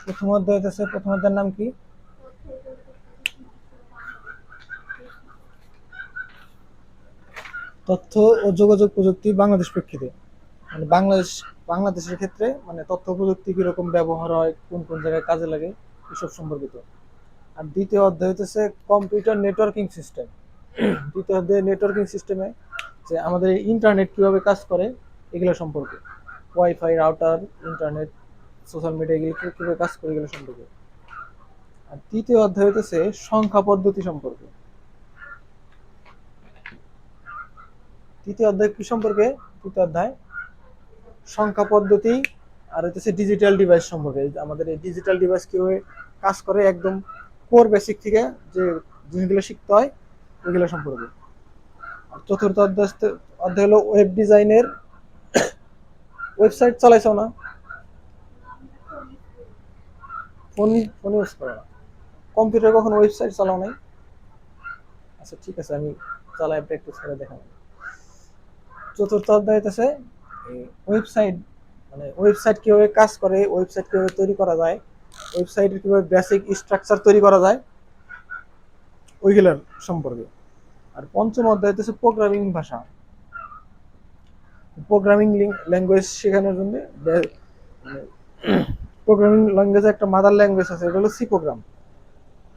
প্রথম অধ্যায় হইতেছে, প্রথম অধ্যায়ের নাম কি? তথ্য ও যোগাযোগ প্রযুক্তি বাংলাদেশ প্রেক্ষিতে। মানে বাংলাদেশের ক্ষেত্রে মানে তথ্য প্রযুক্তি কিরকম ব্যবহার হয়, কোন কোন জায়গায় কাজে লাগে, এসব সম্পর্কিত। আর দ্বিতীয় অধ্যায় হইতেছে কম্পিউটার নেটওয়ার্কিং সিস্টেম। দ্বিতীয় অধ্যায়ে নেটওয়ার্কিং সিস্টেমে যে আমাদের ইন্টারনেট কিভাবে কাজ করে এগুলো সম্পর্কে, wifi, router, internet, social media এগুলো কিভাবে কাজ করে এগুলো সম্পর্কে। আর তৃতীয় অধ্যায় হইতেছে সংখ্যা পদ্ধতি সম্পর্কে। তৃতীয় অধ্যায় কি সম্পর্কে? তৃতীয় অধ্যায় সংখ্যা পদ্ধতি আর হইতেছে ডিজিটাল ডিভাইস সম্পর্কে। আমাদের এই ডিজিটাল ডিভাইস কিভাবে কাজ করে একদম কোর বেসিক থেকে যে জিনিসগুলো শিখতে হয় ওইগুলো সম্পর্কে। আর চতুর্থ অধ্যায় হলো ওয়েব ডিজাইনের। ওয়েবসাইট চালাইছো না? ফোন ফোন ইউজ করো না? কম্পিউটার কখনো ওয়েবসাইট চালাও নাই? আচ্ছা ঠিক আছে, আমি চালাই প্র্যাকটিস করে দেখাবো। চতুর্থ অধ্যায় হইতেছে ওয়েবসাইট, মানে ওয়েবসাইট কিভাবে কাজ করে, ওয়েবসাইট কিভাবে তৈরি করা যায়, ওয়েবসাইটের কিভাবে বেসিক স্ট্রাকচার তৈরি করা যায় ওইগুলোর সম্পর্কে। আর পঞ্চম অধ্যায় হচ্ছে প্রোগ্রামিং ভাষা, প্রোগ্রামিং ল্যাঙ্গুয়েজ শেখানোর জন্য। প্রোগ্রামিং ল্যাঙ্গুয়েজে একটা মাদার ল্যাঙ্গুয়েজ আছে, এটা হলো সি প্রোগ্রাম।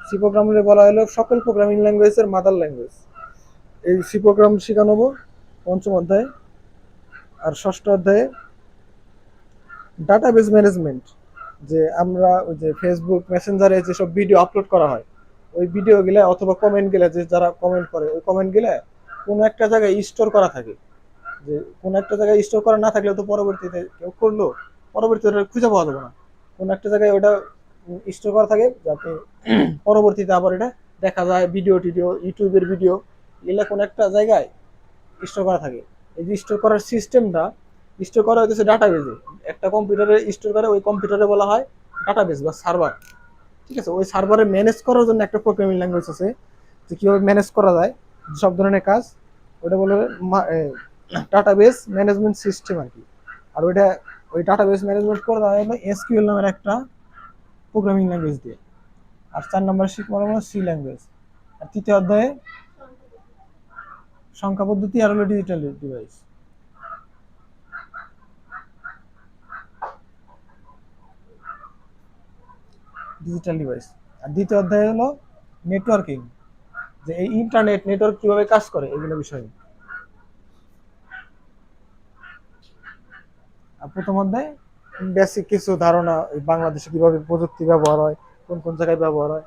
সি প্রোগ্রাম বলা হলো সকল প্রোগ্রামিং ল্যাঙ্গুয়েজের মাদার ল্যাঙ্গুয়েজ। এই সি প্রোগ্রাম শেখানো পঞ্চম অধ্যায়ে। আর ষষ্ঠ অধ্যায়ে ডাটাবেস ম্যানেজমেন্ট, যে আমরা ওই যে ফেসবুক মেসেঞ্জারে যেসব ভিডিও আপলোড করা হয় ওই ভিডিওগুলা অথবা কমেন্ট গুলা, যে যারা কমেন্ট করে ওই কমেন্ট গুলা কোনো একটা জায়গায় স্টোর করা থাকে। যে কোনো একটা জায়গায় স্টোর করা না থাকলে তো পরবর্তীতে কেউ করলো পরবর্তীতে ওটা খুঁজে পাওয়া যাবে না। কোনো একটা জায়গায় ওটা স্টোর করা থাকে যাতে পরবর্তীতে আবার এটা দেখা যায়। ভিডিও টিডিও, ইউটিউবের ভিডিও, এগুলা কোনো একটা জায়গায় স্টোর করা থাকে। এই যে স্টোর করার সিস্টেমটা, স্টোর করা হচ্ছে ডাটাবেজে। একটা কম্পিউটারে স্টোর করে, ওই কম্পিউটারে বলা হয় ডাটাবেস বা সার্ভার। ঠিক আছে, ওই সার্ভারে ম্যানেজ করার জন্য একটা প্রোগ্রামিং ল্যাঙ্গুয়েজ আছে, যে কীভাবে ম্যানেজ করা যায় সব ধরনের কাজ, ওটা বলে ডাটাবেস ম্যানেজমেন্ট সিস্টেম আর কি। আর ওইটা ওই ডাটাবেস ম্যানেজমেন্ট করা যায় হলো এসকিউএল নামের একটা প্রোগ্রামিং ল্যাঙ্গুয়েজ দিয়ে। আর 4 নম্বর শিখবো হলো সি ল্যাঙ্গুয়েজ। আর তৃতীয় অধ্যায়ে সংখ্যা পদ্ধতি আর হলো ডিজিটাল ডিভাইস, ডিজিটাল ডিভাইস। আর দ্বিতীয় অধ্যায় হলো নেটওয়ার্কিং, যে এই ইন্টারনেট নেটওয়ার্ক কিভাবে কাজ করে এগুলো বিষয়ে। আর প্রথম অধ্যায় বেসিক কিছু ধারণা, বাংলাদেশে কিভাবে প্রযুক্তি ব্যবহার হয়, কোন কোন জায়গায় ব্যবহার হয়,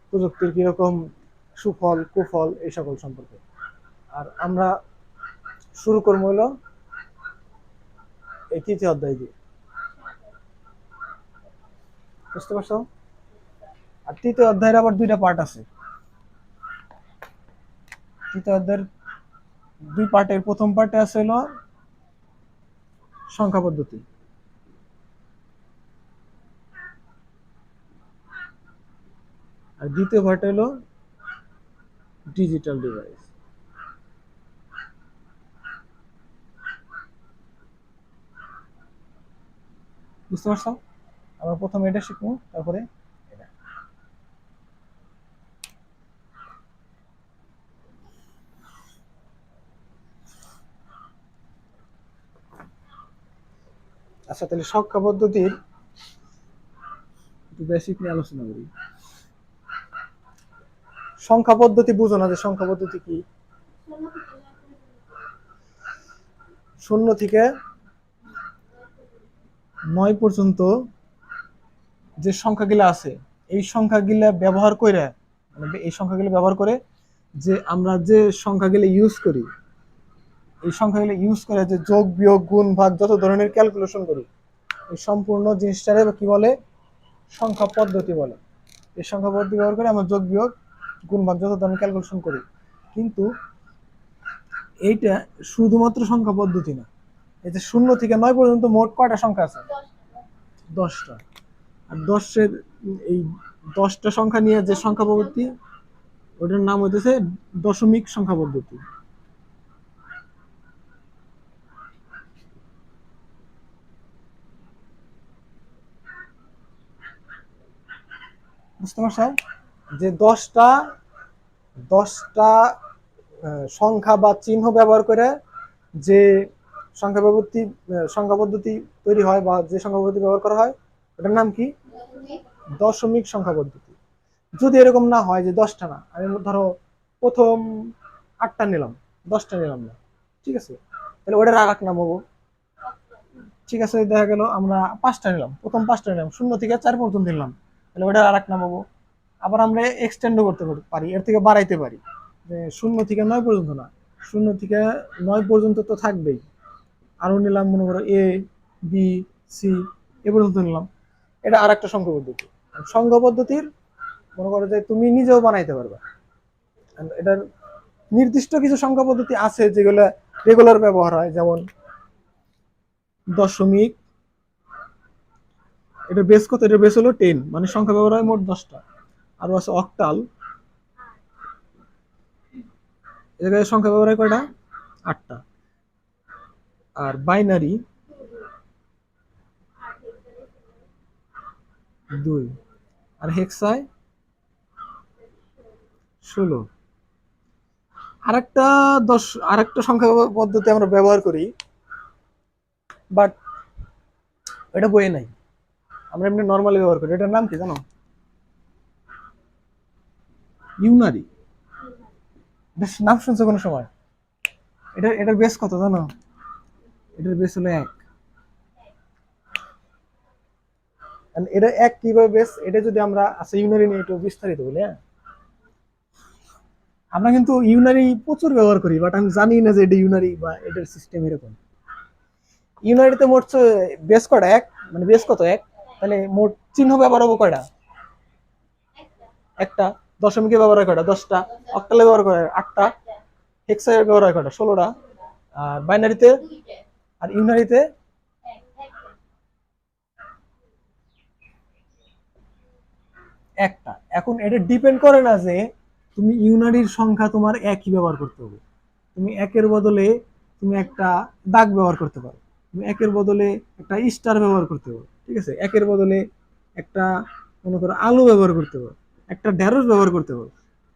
প্রযুক্তির কিরকম সুফল কুফল এই সকল সম্পর্কে। আর আমরা শুরু করবো হলো এই তৃতীয় অধ্যায় দিয়ে। বুঝতে পারছো? আর তৃতীয় অধ্যায়ের আবার দুইটা পার্ট আছে। তৃতীয় অধ্যায়ের দুই পার্টের প্রথম পার্টে আছে হলো সংখ্যা পদ্ধতি, আর দ্বিতীয় পার্টে হলো ডিজিটাল ডিভাইস। বুঝতে পারছো? আমরা প্রথমে এটা শিখবো, তারপরে এটা। আচ্ছা, তাহলে সংখ্যা পদ্ধতির বেসিক নিয়ে আলোচনা করি। সংখ্যা পদ্ধতি বুঝো না? যে সংখ্যা পদ্ধতি কি? শূন্য থেকে 9 পর্যন্ত যে সংখ্যাগুলো আছে এই সংখ্যাগুলো ব্যবহার করে, মানে এই সংখ্যাগুলো ব্যবহার করে যে আমরা যে সংখ্যাগুলো ইউজ করি, এই সংখ্যাগুলো ইউজ করে যে যোগ বিয়োগ গুণ ভাগ যত ধরনের ক্যালকুলেশন করি, এই সম্পূর্ণ জিনিসটারে কি বলে? সংখ্যা পদ্ধতি বলে। এই সংখ্যা পদ্ধতি ব্যবহার করে আমরা যোগ বিয়োগ গুণ ভাগ যত ধরনের ক্যালকুলেশন করি। কিন্তু এইটা শুধুমাত্র সংখ্যা পদ্ধতি না। এই যে 0 থেকে 9 পর্যন্ত মোট কয়টা সংখ্যা আছে? 10টা। আর 10-এর এই 10টা সংখ্যা নিয়ে যে সংখ্যা পদ্ধতি, ওটার নাম হইতেছে দশমিক সংখ্যা পদ্ধতি। বুঝতে পারছো? যে দশটা সংখ্যা বা চিহ্ন ব্যবহার করে যে সংখ্যা পদ্ধতি তৈরি হয় বা যে সংখ্যা পদ্ধতি ব্যবহার করা হয় ওটার নাম কি? দশমিক সংখ্যা পদ্ধতি। যদি এরকম না হয় যে 10টা না, আমি ধরো প্রথম 8টা নিলাম, 10টা নিলাম না, ঠিক আছে, তাহলে ওটার আর এক নাম হবো। ঠিক আছে, দেখা গেল আমরা 5টা নিলাম, প্রথম 5টা নিলাম, 0 থেকে 4 পর্যন্ত নিলাম, তাহলে ওটার আর এক নাম হবো। আবার আমরা এক্সটেন্ডও করতে পারি, এর থেকে বাড়াইতে পারি, যে 0 থেকে 9 পর্যন্ত না, 0 থেকে 9 পর্যন্ত তো থাকবেই, আরো নিলাম মনে করো এ, বি, সি, এ পর্যন্ত নিলাম। এটা আর একটা সংখ্যা পদ্ধতি। সংখ্যা পদ্ধতির মনে করো যে তুমি নিজেও বানাইতে পারবে। এটার নির্দিষ্ট কিছু সংখ্যা পদ্ধতি আছে যেগুলো রেগুলার ব্যবহার হয়, যেমন দশমিক, এটা বেস কত? এটা বেস হলো 10, মানে সংখ্যা ব্যবহার হয় মোট 10টা। আরো আছে অক্টাল, এ জায়গায় সংখ্যা ব্যবহার হয় কয়টা? 8টা। আর বাইনারি 2, আর হেক্সায় 16। আরেকটা আরেকটা সংখ্যা পদ্ধতি আমরা ব্যবহার করি, বাট এটা বইয়ে নাই, আমরা এমনি নর্মালি ব্যবহার করি। এটার নাম কি জানো? ইউনারি। বেশ, নাম শুনছো কোনো সময়? এটার বেস কত জানো? এটার বেস হলো 1। এটা 1 কিভাবে বেস, এটা যদি আমরা আচ্ছা ইউনারি নিয়ে একটু বিস্তারিত বলি। হ্যাঁ, আমরা কিন্তু ইউনারি প্রচুর ব্যবহার করি, বাট আমি জানি না যে এটা ইউনারি বা এটার সিস্টেম এরকম। ইউনারিতে মোট বেস কয়টা? 1, মানে বেস কত? 1, তাহলে মোট চিহ্ন ব্যবহার হবো কয়টা? একটা। দশমিকে ব্যবহার হয় কয়টা? 10টা। অক্টালে ব্যবহার করে 8টা। হেক্সায় ব্যবহার হয় কয়টা? 16টা। আর বাইনারিতে আর ইউনারিতে একটা। এখন এটা ডিপেন্ড করে না যে তুমি ইউনারির সংখ্যা তোমার একই ব্যবহার করতে হবে। তুমি একের বদলে তুমি একটা দাগ ব্যবহার করতে পারো, তুমি একের বদলে একটা স্টার ব্যবহার করতে পারো, ঠিক আছে, একের বদলে একটা মনে করো আলু ব্যবহার করতে পারো, একটা ঢেঁড়স ব্যবহার করতে পারো,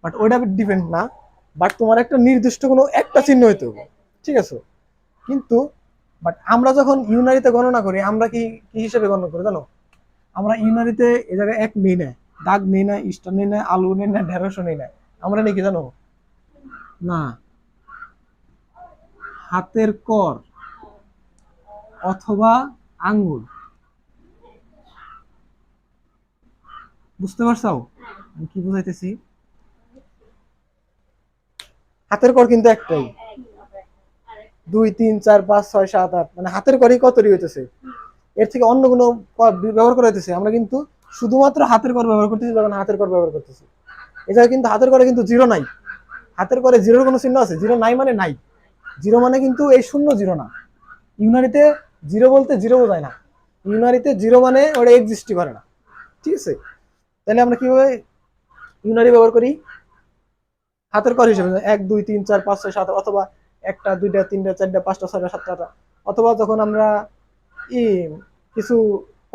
বাট ওইটা ডিপেন্ড না। বাট তোমার একটা নির্দিষ্ট কোনো একটা চিহ্ন হইতে হবে, ঠিক আছে। কিন্তু বাট আমরা যখন ইউনারিতে গণনা করি, আমরা কি কি হিসেবে গণনা করি জানো? আমরা ইউনারিতে এ জায়গায় এক নেই না, দাগ নেই না, স্টার নেই না, আলু নেই না, ঢেঁড়সও নেই না, আমরা নাকি জানো না, হাতের কর অথবা আঙ্গুল। বুঝতে পারছো আমি কি বুঝাইতেছি? হাতের কর কিন্তু একটাই, 2, 3, 4, 5, 6, 7, 8, মানে হাতের করই কতটি হইতেছে, এর থেকে অন্য কোনো ব্যবহার করা হইতেছে। আমরা কিন্তু শুধুমাত্র হাতের কর ব্যবহার করতেছি, যখন হাতের কর ব্যবহার করতেছি। এছাড়া কিন্তু হাতের করে কিন্তু জিরো নাই। হাতের করে জিরোর কোনো চিহ্ন আছে? জিরো নাই মানে নাই। জিরো মানে কিন্তু এই শূন্য জিরো না। ইউনারিতে জিরো বলতে জিরো বোঝায় না। ইউনারিতে জিরো মানে ওটা এক্সিস্টই করে না, ঠিক আছে। তাহলে আমরা কিভাবে ইউনারি ব্যবহার করি? হাতের কর হিসেবে 1, 2, 3, 4, 5, 6, 7, অথবা 1টা, 2টা, 3টা, 4টা, 5টা, 6টা, 7টা, অথবা যখন আমরা ই কিছু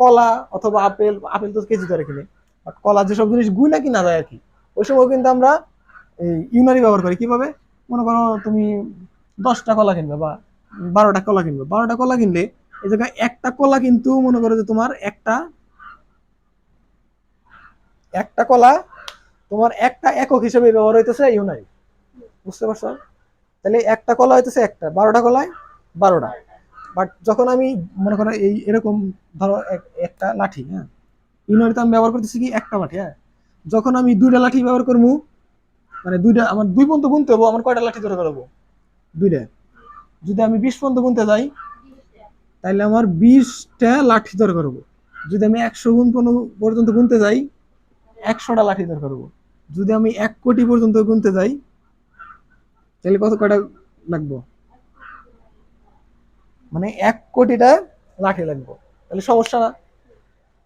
কলা অথবা আপেল, আপেল তো কেজি ধরে কিনে, বাট কলা যেসব জিনিস গুই না কিনা যায় আর কি, ওই সময় কিন্তু আমরা এই ইউনারি ব্যবহার করি। কিভাবে? মনে করো তুমি 10টা কলা কিনবে বা 12টা কলা কিনবে, 12টা কলা কিনলে এই জায়গায় একটা কলা কিন্তু মনে করো যে তোমার একটা একটা কলা তোমার একটা একক হিসেবে ব্যবহার হইতেছে ইউনারি। বুঝতে পারছো? তাহলে একটা কলা হইতেছে একটা, 12টা কলায় 12টা। বাট যখন আমি মনে করো এই এরকম ধরো একটা লাঠি, হ্যাঁ, ইউনারিতে আমি ব্যবহার করতেছি কি একটা লাঠি, হ্যাঁ, যখন আমি 2টা লাঠি ব্যবহার করবো, মানে দুইটা আমার 2 পর্যন্ত গুনতে হবো, আমার কয়টা লাঠি ধরে করবো? 2টা। যদি আমি 20 পর্যন্ত গুনতে যাই, তাহলে আমার 20টা লাঠি দরকার করবো। যদি আমি 100 গুণ পর্যন্ত গুনতে যাই, 100টা লাঠি দরকার করবো। যদি আমি 1 কোটি পর্যন্ত গুনতে যাই, তাহলে কত কয়টা লাগবো? মানে 1 কোটিটা লাঠি লাগবে। তাহলে সমস্যা না,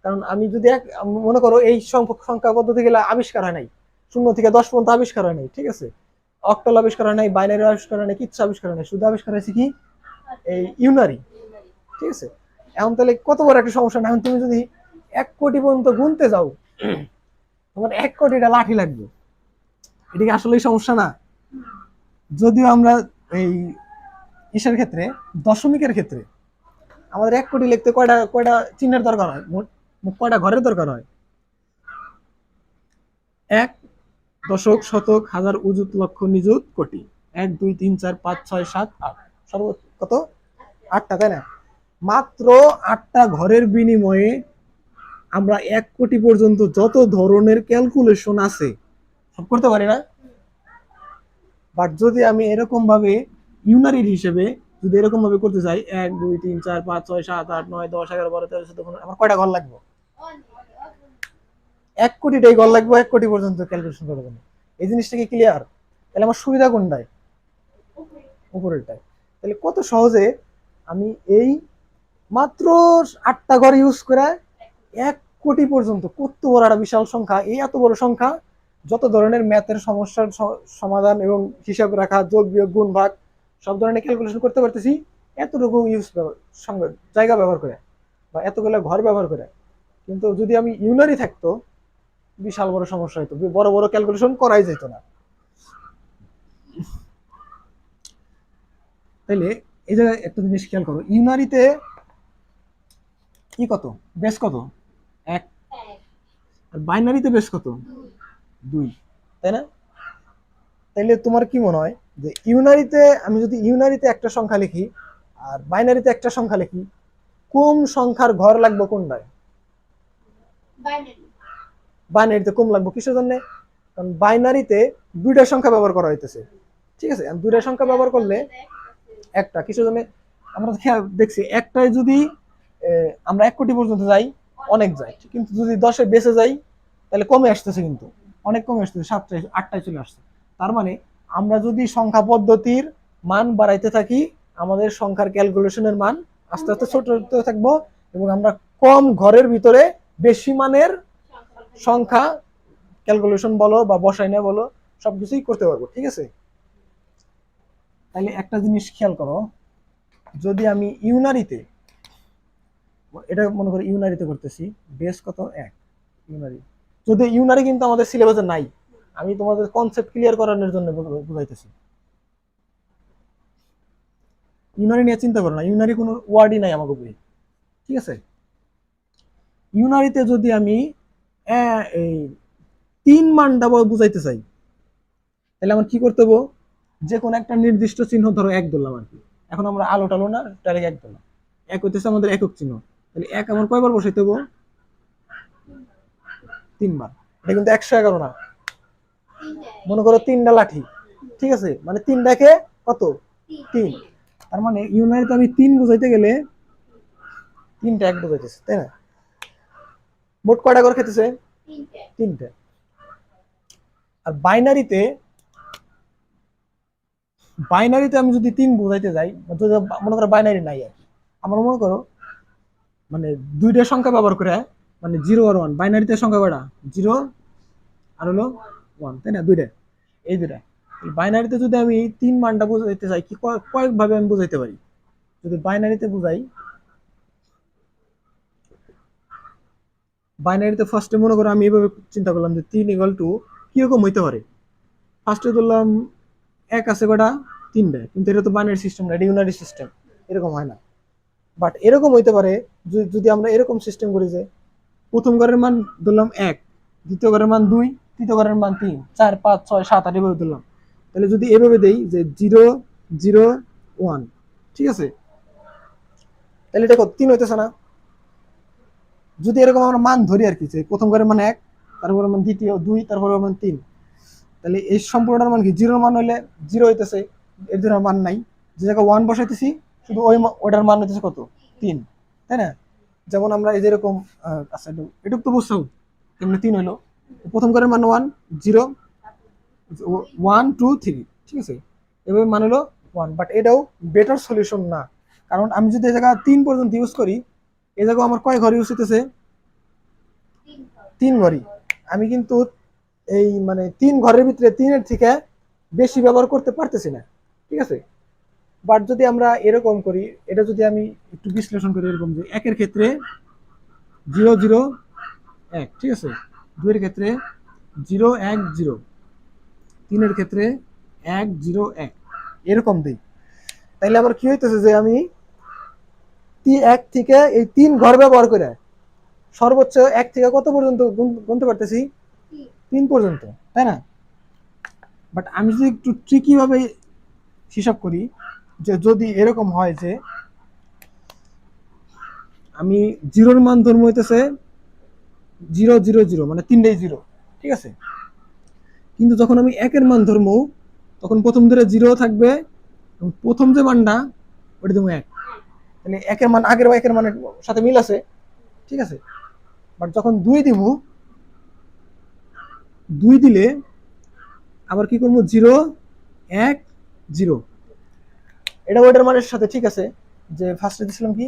কারণ আমি যদি মনে করো এই সংখ্যা পদ্ধতি গুলো আবিষ্কার হয় নাই, 0 থেকে 10 পর্যন্ত আবিষ্কার হয় নাই, ঠিক আছে, অক্টাল আবিষ্কার হয় নাই, বাইনারি আবিষ্কার হয় নাই, কিচ্ছু আবিষ্কার হয় নাই, শুধু আবিষ্কার হয়েছে কি এই ইউনারি, ঠিক আছে। এখন তাহলে কত বড় একটা সমস্যা না, এখন তুমি যদি 1 কোটি পর্যন্ত গুনতে যাও, তোমার 1 কোটিটা লাঠি লাগবে। এটা কি আসলেই সমস্যা না? যদিও আমরা এই ইসের ক্ষেত্রে, দশমিকের ক্ষেত্রে আমাদের 1 কোটি লিখতে কয়টা কয়টা চিহ্নের দরকার হয়, মোট মোট কয়টা ঘরের দরকার হয়? 1 দশক, শতক, হাজার, উজুত, লক্ষ, নিযুত, কোটি। 1 2 3 4 5 6 7 8, সর্বোচ্চ কত? 8টা, তাই না? মাত্র 8টা ঘরের বিনিময়ে আমরা 1 কোটি পর্যন্ত যত ধরনের ক্যালকুলেশন আছে সব করতে পারি না? বাট যদি আমি এরকম ভাবে ইউনারির হিসেবে যদি এরকম ভাবে করতে চাই, 1 2 3 4 5 6 7 8 9 10 11 12 13 14 15, আমার কয়টা ঘর লাগবে? 1 কোটিটাই ঘর লাগবে 1 কোটি পর্যন্ত ক্যালকুলেশন করার জন্য। এই জিনিসটা কি ক্লিয়ার? তাহলে আমার সুবিধা কোনটায়? উপরেরটায়। তাহলে কত সহজে আমি এই মাত্র 8টা ঘর ইউজ করে 1 কোটি পর্যন্ত, কত বড় একটা বিশাল সংখ্যা, এই এত বড় সংখ্যা যত ধরনের ম্যাথের সমস্যার সমাধান এবং হিসাব রাখা, যোগ বিয়োগ গুণ ভাগ সব ধরনের ক্যালকুলেশন করতে পারতেছি এতটুকু জায়গা ব্যবহার করে বা এতগুলো ঘর ব্যবহার করে। কিন্তু যদি আমি ইউনারি থাকতো, বিশাল বড় সমস্যা হতো, বড় বড় ক্যালকুলেশন করাই যেত না। তাইলে এই জায়গায় একটা জিনিস খেয়াল করো, ইউনারিতে কি কত? বেস কত? 1। আর বাইনারিতে বেস কত? 2, তাই না? তাইলে তোমার কি মনে হয় যে ইউনারিতে, আমি যদি ইউনারিতে একটা সংখ্যা লিখি আর বাইনারিতে একটা সংখ্যা লিখি, কোন সংখ্যার ঘর লাগবে কোনটায়? বাইনারিতে কম লাগবে। কিসের জন্য? কারণ বাইনারিতে 2টা সংখ্যা ব্যবহার করা হইতেছে, ঠিক আছে? 2টা সংখ্যা ব্যবহার করলে একটা, কিসের জন্য? আমরা দেখছি একটাই যদি আমরা 1 কোটি পর্যন্ত যাই, অনেক যাই, কিন্তু যদি 10-এ বেঁচে যাই তাহলে কমে আসতেছে, কিন্তু অনেক কমে আসতেছে, 7টায় 8টায় চলে আসছে। তার মানে আমরা যদি সংখ্যা পদ্ধতির মান বাড়াইতে থাকি, আমাদের সংখ্যার ক্যালকুলেশনের মান আস্তে আস্তে ছোট হতে থাকবো এবং আমরা কম ঘরের ভিতরে বেশি মানের সংখ্যা ক্যালকুলেশন বলো বা বসাইনা বলো সবকিছুই করতে পারবো, ঠিক আছে? তাহলে একটা জিনিস খেয়াল করো, যদি আমি ইউনারিতে, এটা মনে করি ইউনারিতে করতেছি, বেস কত? 1 ইউনারি। যদি ইউনারি কিন্তু আমাদের সিলেবাসে নাই, আমি তোমাদের কনসেপ্ট ক্লিয়ার করানোর জন্য বুঝাইতেছি। ইউনারি নিয়ে চিন্তা করো না, ইউনারি কোনো ওয়ার্ডই নাই আমাকে বই, ঠিক আছে? ইউনারিতে যদি আমি এই 3 মানটা বুঝাইতে চাই, তাহলে আমার কি করতে হবে? যে কোনো একটা নির্দিষ্ট চিহ্ন, ধরো 1 ধরলাম আর কি, এখন আমরা আলো টালো না, ডাইরেক্ট 1 ধরলাম। 1 হইতেছে আমাদের একক চিহ্ন, তাহলে 1 আমার কয়বার বসাইতে হবে? 3 বার। এটা কিন্তু 111 না, মনে করো 3টা লাঠি, ঠিক আছে? মানে 3টাকে কত? 3। তার মানে ইউনারিতে আমি 3 বুঝাইতে গেলে 3টা 1 বুঝাইতেছে, তাই না? মোট কয়টা করে খেতেছে? 3টে। আর বাইনারিতে আমি যদি 3 বুঝাইতে যাই, মনে করো বাইনারি নাই আর কি, আমার মনে করো মানে 2টা সংখ্যা ব্যবহার করে, মানে 0 আর 1, বাইনারিতে সংখ্যা কয়টা? 0 আর হলো 1, তাই না? 2টা, এই 2টা। বাইনারিতে যদি আমি 3 মানটা বুঝাইতে চাই, কি কয়েকভাবে আমি বুঝাইতে পারি? যদি বাইনারিতে বুঝাই, বাইনারিতে ফার্স্টে মনে করো আমি এভাবে চিন্তা করলাম যে 3 = কিরকম হইতে পারে। ফার্স্টে ধরলাম 1 আছে কটা? 3টা, কিন্তু এটা তো বাইনারি সিস্টেম না, এটা ইউনারি সিস্টেম, এরকম হয় না। বাট এরকম হইতে পারে যদি আমরা এরকম সিস্টেম করি যে প্রথম ঘরের মান ধরলাম 1, দ্বিতীয় ঘরের মান 2, তৃতীয় ঘরের মান 3, 4 5 6 7 8 এভাবে ধরলাম। তাহলে যদি এভাবে দেই যে 0 0 1, ঠিক আছে? তাহলে এটা কত? 3 হইতেছে না? যদি এরকম আমরা মান ধরি আর কি, যে প্রথম ঘরের মান 1, তারপরে মান দ্বিতীয় 2, তারপরে মান 3, তাহলে এই সম্পূর্ণটার মান কি? 0 মান হইলে 0 হইতেছে, এর জন্য মান নাই, যে জায়গায় 1 বসাইতেছি শুধু ওইটার মান হইতেছে কত? 3, তাই না? যেমন আমরা এই যেরকম আচ্ছা এটুক তো বুঝছো কেমনে 3 হইলো। প্রথম ঘরের মান 1 0 1 2 3, ঠিক আছে? এভাবে মান হলো 1। বাট এটাও বেটার সলিউশন না, কারণ আমি যদি এই জায়গা 3 পর্যন্ত ইউজ করি, এই জায়গায় আমার কয় ঘর ইউজ হইতেছে? 3 ঘরই। আমি কিন্তু এই মানে 3 ঘরের ভিতরে 3-এর থেকে বেশি ব্যবহার করতে পারতেছি না, ঠিক আছে? বাট যদি আমরা এরকম করি, এটা যদি আমি একটু বিশ্লেষণ করি এরকম, যে 1-এর ক্ষেত্রে 0 0 1, ঠিক আছে? 2-এর ক্ষেত্রে 0 1 0, 3 এর ক্ষেত্রে 1 0 1 এরকম দিই। তাইলে আমার কি হইতেছে যে আমি 1 থেকে এই 3 ঘর ব্যবহার করে সর্বোচ্চ 1 থেকে কত পর্যন্ত গুনতে পারতেছি? 3 পর্যন্ত, তাই না? বাট আমি যদি একটু ট্রিকি ভাবে হিসাব করি, যে যদি এরকম হয় যে আমি 0 এর মান ধর্ম হইতেছে 0 0 0, মানে 3টাই 0, ঠিক আছে? কিন্তু যখন আমি 1 এর মান ধর্ম, তখন প্রথম ধরে 0 থাকবে এবং প্রথম যে মানটা ওটা দেবো 1, মানে 1 এর মান আগের 1 এর মানের সাথে মিল আছে, ঠিক আছে? বাট যখন 2 দিব, 2 দিলে আবার কি করবো? 0 1 0, এটা ওইটার মানের সাথে ঠিক আছে। যে ফার্স্টে দিছিলাম কি,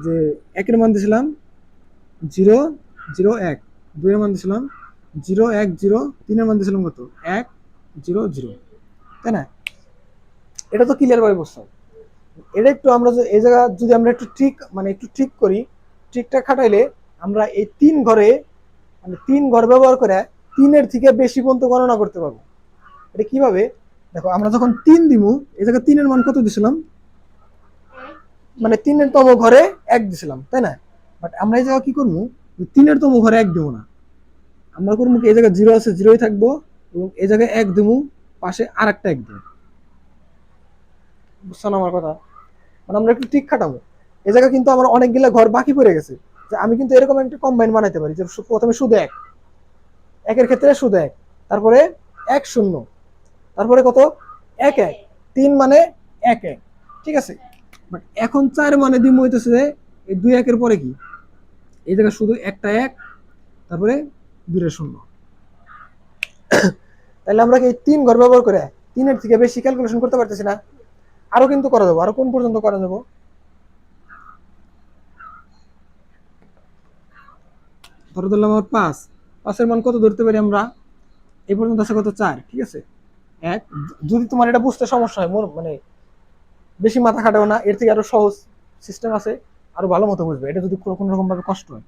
যে 1 এর মান দিছিলাম 0 0 1, 2 এর মান দিছিলাম 0 1 0, 3 এর মান দিছিলাম কত? 1 0 0, তাই না? এটা তো ক্লিয়ার ভাবে বুঝছো। এটা একটু আমরা এই জায়গা যদি আমরা একটু ট্রিক, মানে একটু ট্রিক করি, ট্রিকটা খাটাইলে আমরা এই 3 ঘরে, মানে 3 ঘর ব্যবহার করে 3 এর থেকে বেশি পর্যন্ত গণনা করতে পারবো। এটা কিভাবে? দেখো, আমরা যখন 3 দিব, এই জায়গায় 3 এর মান কত দিছিলাম? মানে 3 এর তম ঘরে 1 দিছিলাম, তাই না? বাট আমরা এই জায়গা কি করবো? 3 এর তম ঘরে 1 দিব না, আমরা করবো কি, এই জায়গায় 0 আছে 0ই থাকবো, এবং এই জায়গায় 1 দিব, পাশে আর একটা 1 দিব। বুঝছো না আমার কথা? মানে আমরা একটু ট্রিক খাটাবো। এই জায়গায় কিন্তু আমার অনেকগুলা ঘর বাকি পড়ে গেছে, যে আমি কিন্তু এরকম একটা কম্বাইন বানাইতে পারি, যে প্রথমে শুধু 1, 1 এর ক্ষেত্রে শুধু 1, তারপরে 1 0, তারপরে কত? 1 1, 3 মানে 1 1, ঠিক আছে? বাট এখন 4 মানে দিব হইতেছে এই 2 1 এর পরে কি, এই জায়গায় শুধু একটা 1, তারপরে 2 এর 0। তাহলে আমরা কি 3 ঘর ব্যবহার করে 3 এর থেকে বেশি ক্যালকুলেশন করতে পারতেছি না? আরো কিন্তু করা যাবো। আরো কোন পর্যন্ত করা যাবো? ধরো ধরলাম আমার 5, 5 এর মান কত ধরতে পারি আমরা? এই পর্যন্ত আছে কত? 4, ঠিক আছে? 1, যদি তোমার এটা বুঝতে সমস্যা হয়, মানে বেশি মাথা খাটাও না, এর থেকে আরো সহজ সিস্টেম আছে, আরো ভালো মতো বুঝবে। এটা যদি কোনো রকম ভাবে কষ্ট হয়,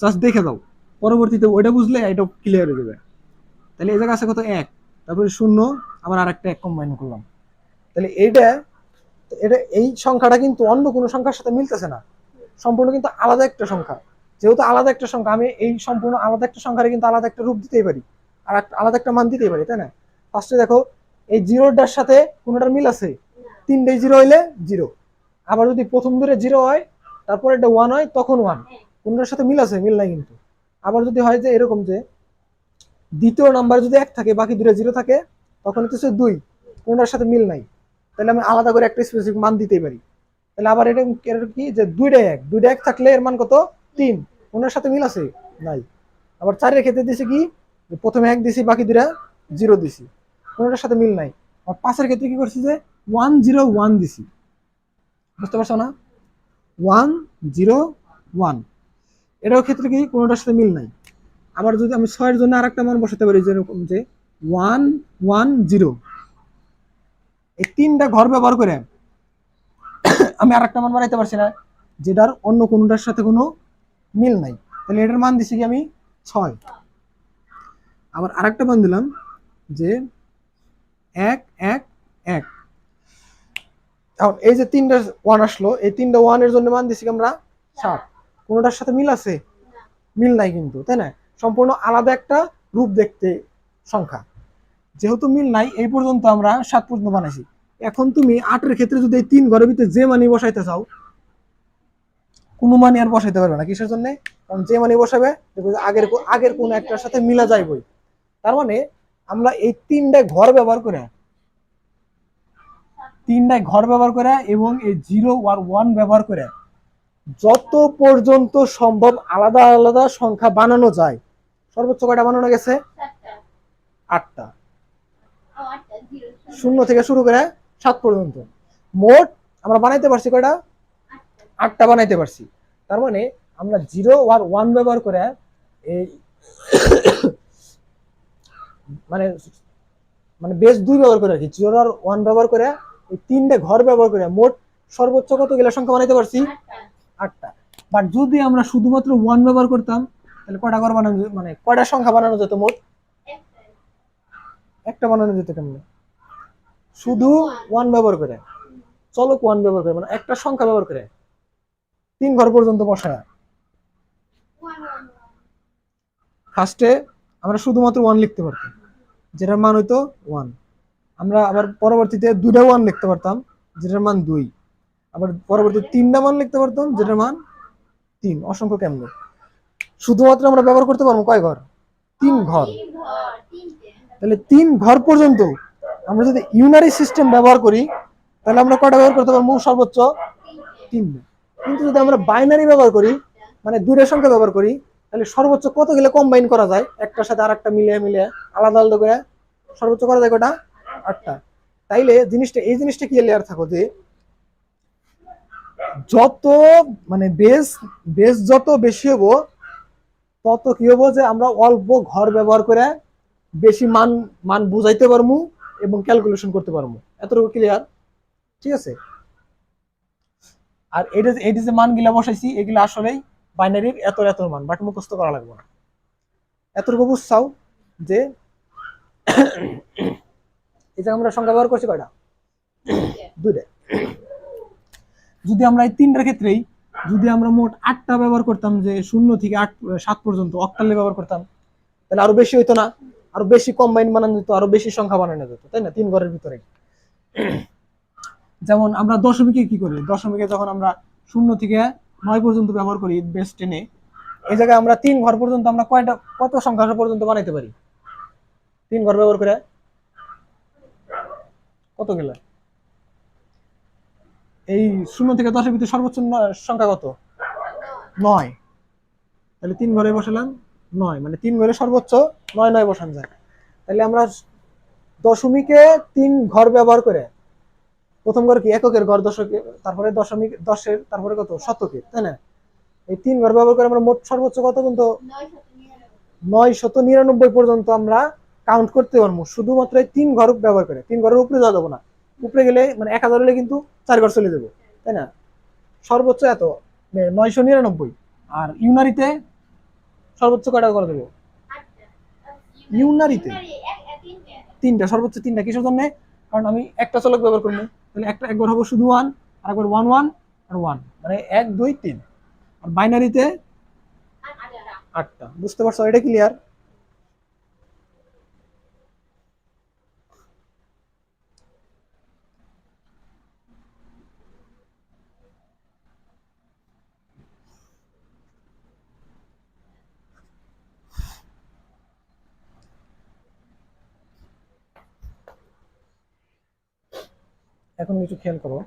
জাস্ট দেখে দাও, পরবর্তীতে ওইটা বুঝলে এটা ক্লিয়ার হয়ে যাবে। তাহলে এই জায়গা আছে কত? 1, তারপরে 0, আবার আরেকটা 1 কম্বাইন করলাম। তাহলে এটা এই সংখ্যাটা কিন্তু অন্য কোনো সংখ্যার সাথে মিলতেছে না, সম্পূর্ণ কিন্তু আলাদা একটা সংখ্যা। যেহেতু আলাদা একটা সংখ্যা, আমি এই সম্পূর্ণ আলাদা একটা সংখ্যারে কিন্তু আলাদা একটা রূপ দিতেই পারি, আর আলাদা একটা মান দিতেই পারি, তাই না? ফার্স্টে দেখো, এই 0টার সাথে কোনোটার মিল আছে? 3টাই 0 হইলে 0। আবার যদি প্রথম ধরে 0 হয়, তারপর এটা 1 হয়, তখন 1। কোনটার সাথে মিল আছে? মিল নাই কিন্তু। আবার যদি হয় যে এরকম, যে দ্বিতীয় নাম্বার যদি 1 থাকে, বাকি দুটো 0 থাকে, তখন হচ্ছে 2, কোনটার সাথে মিল নাই, তাহলে আমি আলাদা করে একটা স্পেসিফিক মান দিতেই পারি। তাহলে আবার এটা কি, যে 2টা 1 থাকলে এর মান কত? 3, কোনটার সাথে মিল আছে? নাই। আবার 4 এর ক্ষেত্রে দিছি কি, প্রথমে 1 দিছি, বাকি দুটা 0 দিছি, কোনটার সাথে মিল নাই। আর 5 এর ক্ষেত্রে কি করছি, যে 1 0 1 দিছি। বুঝতে পারছো না? 1 0 1, এটার ক্ষেত্রে কি কোনটার সাথে মিল নাই। আবার যদি আমি 6 এর জন্য আরেকটা মান বসাতে পারি, যেরকম যে 1 1 0, এই 3টা ঘর ব্যবহার করে আমি আরেকটা মান বানাইতে পারছি না, যেটার অন্য কোনটার সাথে কোনো মিল নাই। তাহলে এটার মান দিছি কি আমি 6। আবার আরেকটা মান দিলাম, যে 1 1 1। এখন এই যে 3টা 1 আসলো, এই 3টা 1 এর জন্য মান দিছি আমরা 7। কোনটার সাথে মিল আছে? মিল নাই কিন্তু, তাই না? সম্পূর্ণ আলাদা একটা রূপ দেখতে সংখ্যা। যেহেতু মিল নাই, এই পর্যন্ত আমরা 7 পর্যন্ত বানাইছি। এখন তুমি 8 এর ক্ষেত্রে যদি এই 3 ঘরের ভিতরে যে মানি বসাইতে চাও, কোনো মানি আর বসাইতে পারবে না। কিসের জন্য? কারণ যে মানি বসাবে আগের কোন একটার সাথে মিলা যাইবই। তার মানে আমরা এই 3টা ঘর ব্যবহার করে এবং এই 0 আর 1 ব্যবহার করে যত পর্যন্ত সম্ভব আলাদা আলাদা সংখ্যা বানানো যায়। সর্বোচ্চ কয়টা বানানো গেছে? 8টা। 0 থেকে শুরু করে 7 পর্যন্ত মোট আমরা বানাইতে পারছি কয়টা? 8টা বানাইতে পারছি। তার মানে আমরা 0 আর 1 ব্যবহার করে এই মানে বেস 2 ব্যবহার করে, আর কি 0 আর 1 ব্যবহার করে এই 3টা ঘর ব্যবহার করে মোট সর্বোচ্চ কতগুলো সংখ্যা বানাইতে পারছি? 8টা। বাট যদি আমরা শুধুমাত্র 1 ব্যবহার করতাম, তাহলে কয়টা ঘর বানানো মানে কয়টা সংখ্যা বানানো যেত মোট? একটা বানানো যেত কেমনে? শুধু ওয়ান ব্যবহার করে, চলক ওয়ান ব্যবহার করে, মানে একটা সংখ্যা ব্যবহার করে 3 ঘর পর্যন্ত বসায়। ফার্স্টে আমরা শুধুমাত্র ওয়ান লিখতে পারতাম, যেটার মান হইতো ওয়ান। আমরা আবার পরবর্তীতে দুইটা ওয়ান লিখতে পারতাম, যেটার মান 2। আবার পরবর্তীতে 3টা মান লিখতে পারতাম, যেটার মান 3। অসংখ্য কেমনে? শুধুমাত্র আমরা ব্যবহার করতে পারবো কয় ঘর? 3 ঘর। তাহলে 3 ঘর পর্যন্ত আমরা যদি ইউনারি সিস্টেম ব্যবহার করি, তাহলে আমরা কয়টা ব্যবহার করতে পারবো? সর্বোচ্চ 3টা। কিন্তু যদি আমরা বাইনারি ব্যবহার করি, মানে দুইটা সংখ্যা ব্যবহার করি, তাহলে সর্বোচ্চ কত গেলে কম্বাইন করা যায়? একটার সাথে আরেকটা মিলিয়ে মিলিয়ে আলাদা আলাদা করে সর্বোচ্চ করা যায় কয়টা? 8টা। তাইলে এই জিনিসটা ক্লিয়ার থাকো যে যত মানে বেস যত বেশি হবো, তত কি হবো যে আমরা অল্প ঘর ব্যবহার করে বেশি মান মান বুঝাইতে পারবো এবং ক্যালকুলেশন করতে পারবো। এতটুকু ক্লিয়ার? ঠিক আছে। আর এটা যে মানগুলা বসাইছি, এগুলা আসলেই বাইনারির এত এত মান, বাট মুখস্থ করা লাগবে না। এতটুকু বুঝছাও যে এই যে আমরা সংখ্যা ব্যবহার করছি কয়টা? 2টা। যদি আমরা এই 3টার ক্ষেত্রেই যদি আমরা মোট 8টা ব্যবহার করতাম, যে 0 থেকে 7 পর্যন্ত অক্টালে ব্যবহার করতাম, তাহলে আরো বেশি হইতো না? আরো বেশি কম্বাইন বানানো যেত, আরো বেশি সংখ্যা বানানো যেত, তাই না? 3 ঘরের ভিতরে। যেমন আমরা দশমিকে কি করি? দশমিকে যখন আমরা 0 থেকে 9 পর্যন্ত ব্যবহার করি বেস 10-এ, এই জায়গায় আমরা 3 ঘর পর্যন্ত আমরা কত সংখ্যা পর্যন্ত বানাইতে পারি 3 ঘর ব্যবহার করে? কত গেলে? এই 0 থেকে 10-এর ভিতরে সর্বোচ্চ সংখ্যা কত? 9। তাহলে 3 ঘরে বসালাম 9, মানে 3 ঘরে সর্বোচ্চ 9 বসানো যায়। তাহলে আমরা দশমিকে 3 ঘর ব্যবহার করে, প্রথম ঘর কি এককের ঘর, দশকের, তারপরে দশমিক 10-এর, তারপরে কত শতকের, তাই না? এই 3 ঘর ব্যবহার করে আমরা মোট সর্বোচ্চ কত পর্যন্ত? 999 পর্যন্ত আমরা কাউন্ট করতে পারবো শুধুমাত্র এই 3 ঘর ব্যবহার করে। 3 ঘরের উপরে যাওয়া যাবো না। উপরে গেলে মানে 1000 হলে কিন্তু 4 ঘর চলে যাবো, তাই না? সর্বোচ্চ এত 999। আর ইউনারিতে সর্বোচ্চ কয়টা করে দেবো? ইউনারিতে 3টা, সর্বোচ্চ 3টা। কিসের জন্য? কারণ আমি একটা চলক ব্যবহার করবো, তাহলে একবার হবো শুধু 1, আর একবার 1 1 আর 1, মানে 1 2 3। আর বাইনারিতে 8টা। বুঝতে পারছো? এটা ক্লিয়ার? এখন কিছু খেয়াল করো।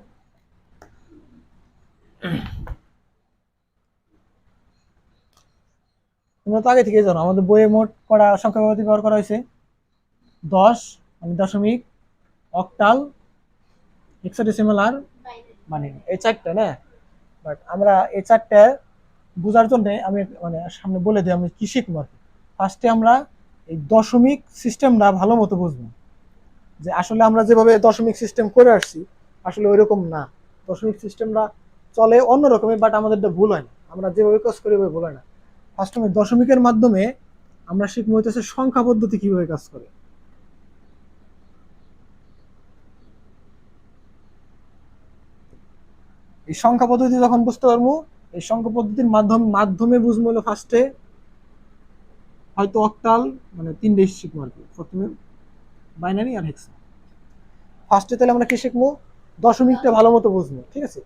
তোমরা তো আগে থেকে জানো আমাদের বইয়ে মোট কটা সংখ্যা ব্যবহার করা হয়েছে? 10, মানে দশমিক, অক্টাল, হেক্সাডেসিমাল আর মানে এই 4টা না। বাট আমরা এই 4টা বোঝার জন্য আমি মানে সামনে বলে দিই আমি কি শিখবো। ফার্স্টে আমরা এই দশমিক সিস্টেমটা ভালো মতো বুঝবো, যে আসলে আমরা যেভাবে দশমিক সিস্টেম করে আসছি আসলে ওইরকম না। দশমিক সিস্টেমটা চলে অন্যরকমই, বাট আমাদেরটা ভুল হয় না। আমরা যেভাবে কাজ করি ওইভাবে ভুল হয় না। ফার্স্ট আমি দশমিকের মাধ্যমে আমরা শিখবো হইতেছে সংখ্যা পদ্ধতি কিভাবে কাজ করে। এই সংখ্যা পদ্ধতি যখন বুঝতে পারবো, এই সংখ্যা পদ্ধতির মাধ্যমে বুঝবো হলো ফার্স্টে হয়তো অক্টাল, মানে 3 শিখবো আর কি। প্রথমে বাইনারি আর হেক্সা। ফার্স্টে তাহলে আমরা কি শিখবো? দশমিকটা ভালো মতো বুঝবো, ঠিক আছে?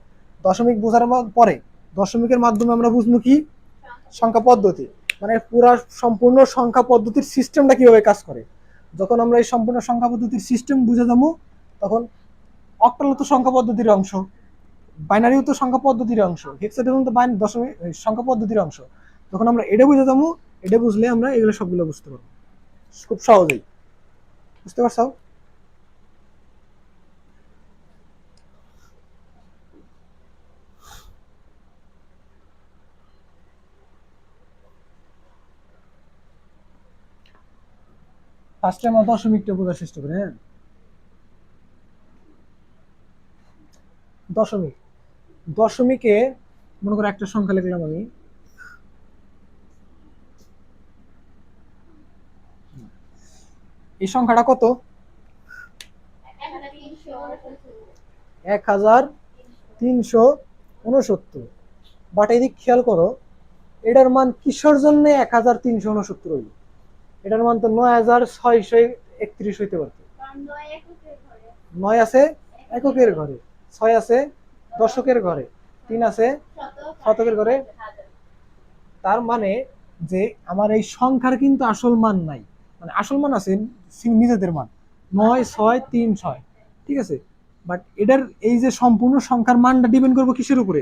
দশমিক বোঝার পরে দশমিকের মাধ্যমে আমরা বুঝবো কি? সংখ্যা পদ্ধতি, মানে পুরা সম্পূর্ণ সংখ্যা পদ্ধতির সিস্টেমটা কিভাবে কাজ করে। যখন আমরা এই সম্পূর্ণ সংখ্যা পদ্ধতির সিস্টেম বুঝে যাবো, তখন অক্টাল তো সংখ্যা পদ্ধতির অংশ, বাইনারিও তো সংখ্যা পদ্ধতির অংশ, হেক্সাডেসিমাল তো দশমিক সংখ্যা পদ্ধতির অংশ। তখন আমরা এটা বুঝে যাবো, এটা বুঝলে আমরা এগুলো সবগুলো বুঝতে পারবো খুব সহজেই। বুঝতে পারছো? ফার্স্টে আমরা দশমিকটা বোঝার চেষ্টা করি। হ্যাঁ, দশমিক, দশমিকে মনে করো একটা সংখ্যা লিখলাম আমি এই সংখ্যাটা কত? 1369। বাট এদিক খেয়াল করো, এটার মান কিসের জন্য 1369 হইল? এটার মান তো 9631 হইতে পারত। 9 আছে এককের ঘরে, 6 আছে দশকের ঘরে, 3 আছে শতকের ঘরে। তার মানে যে আমার এই সংখ্যার কিন্তু আসল মান নাই, মানে আসল মান আছে নিজেদের মান 9636, ঠিক আছে। বাট এটার এই যে সম্পূর্ণ সংখ্যার মানটা ডিপেন্ড করবো কিসের উপরে?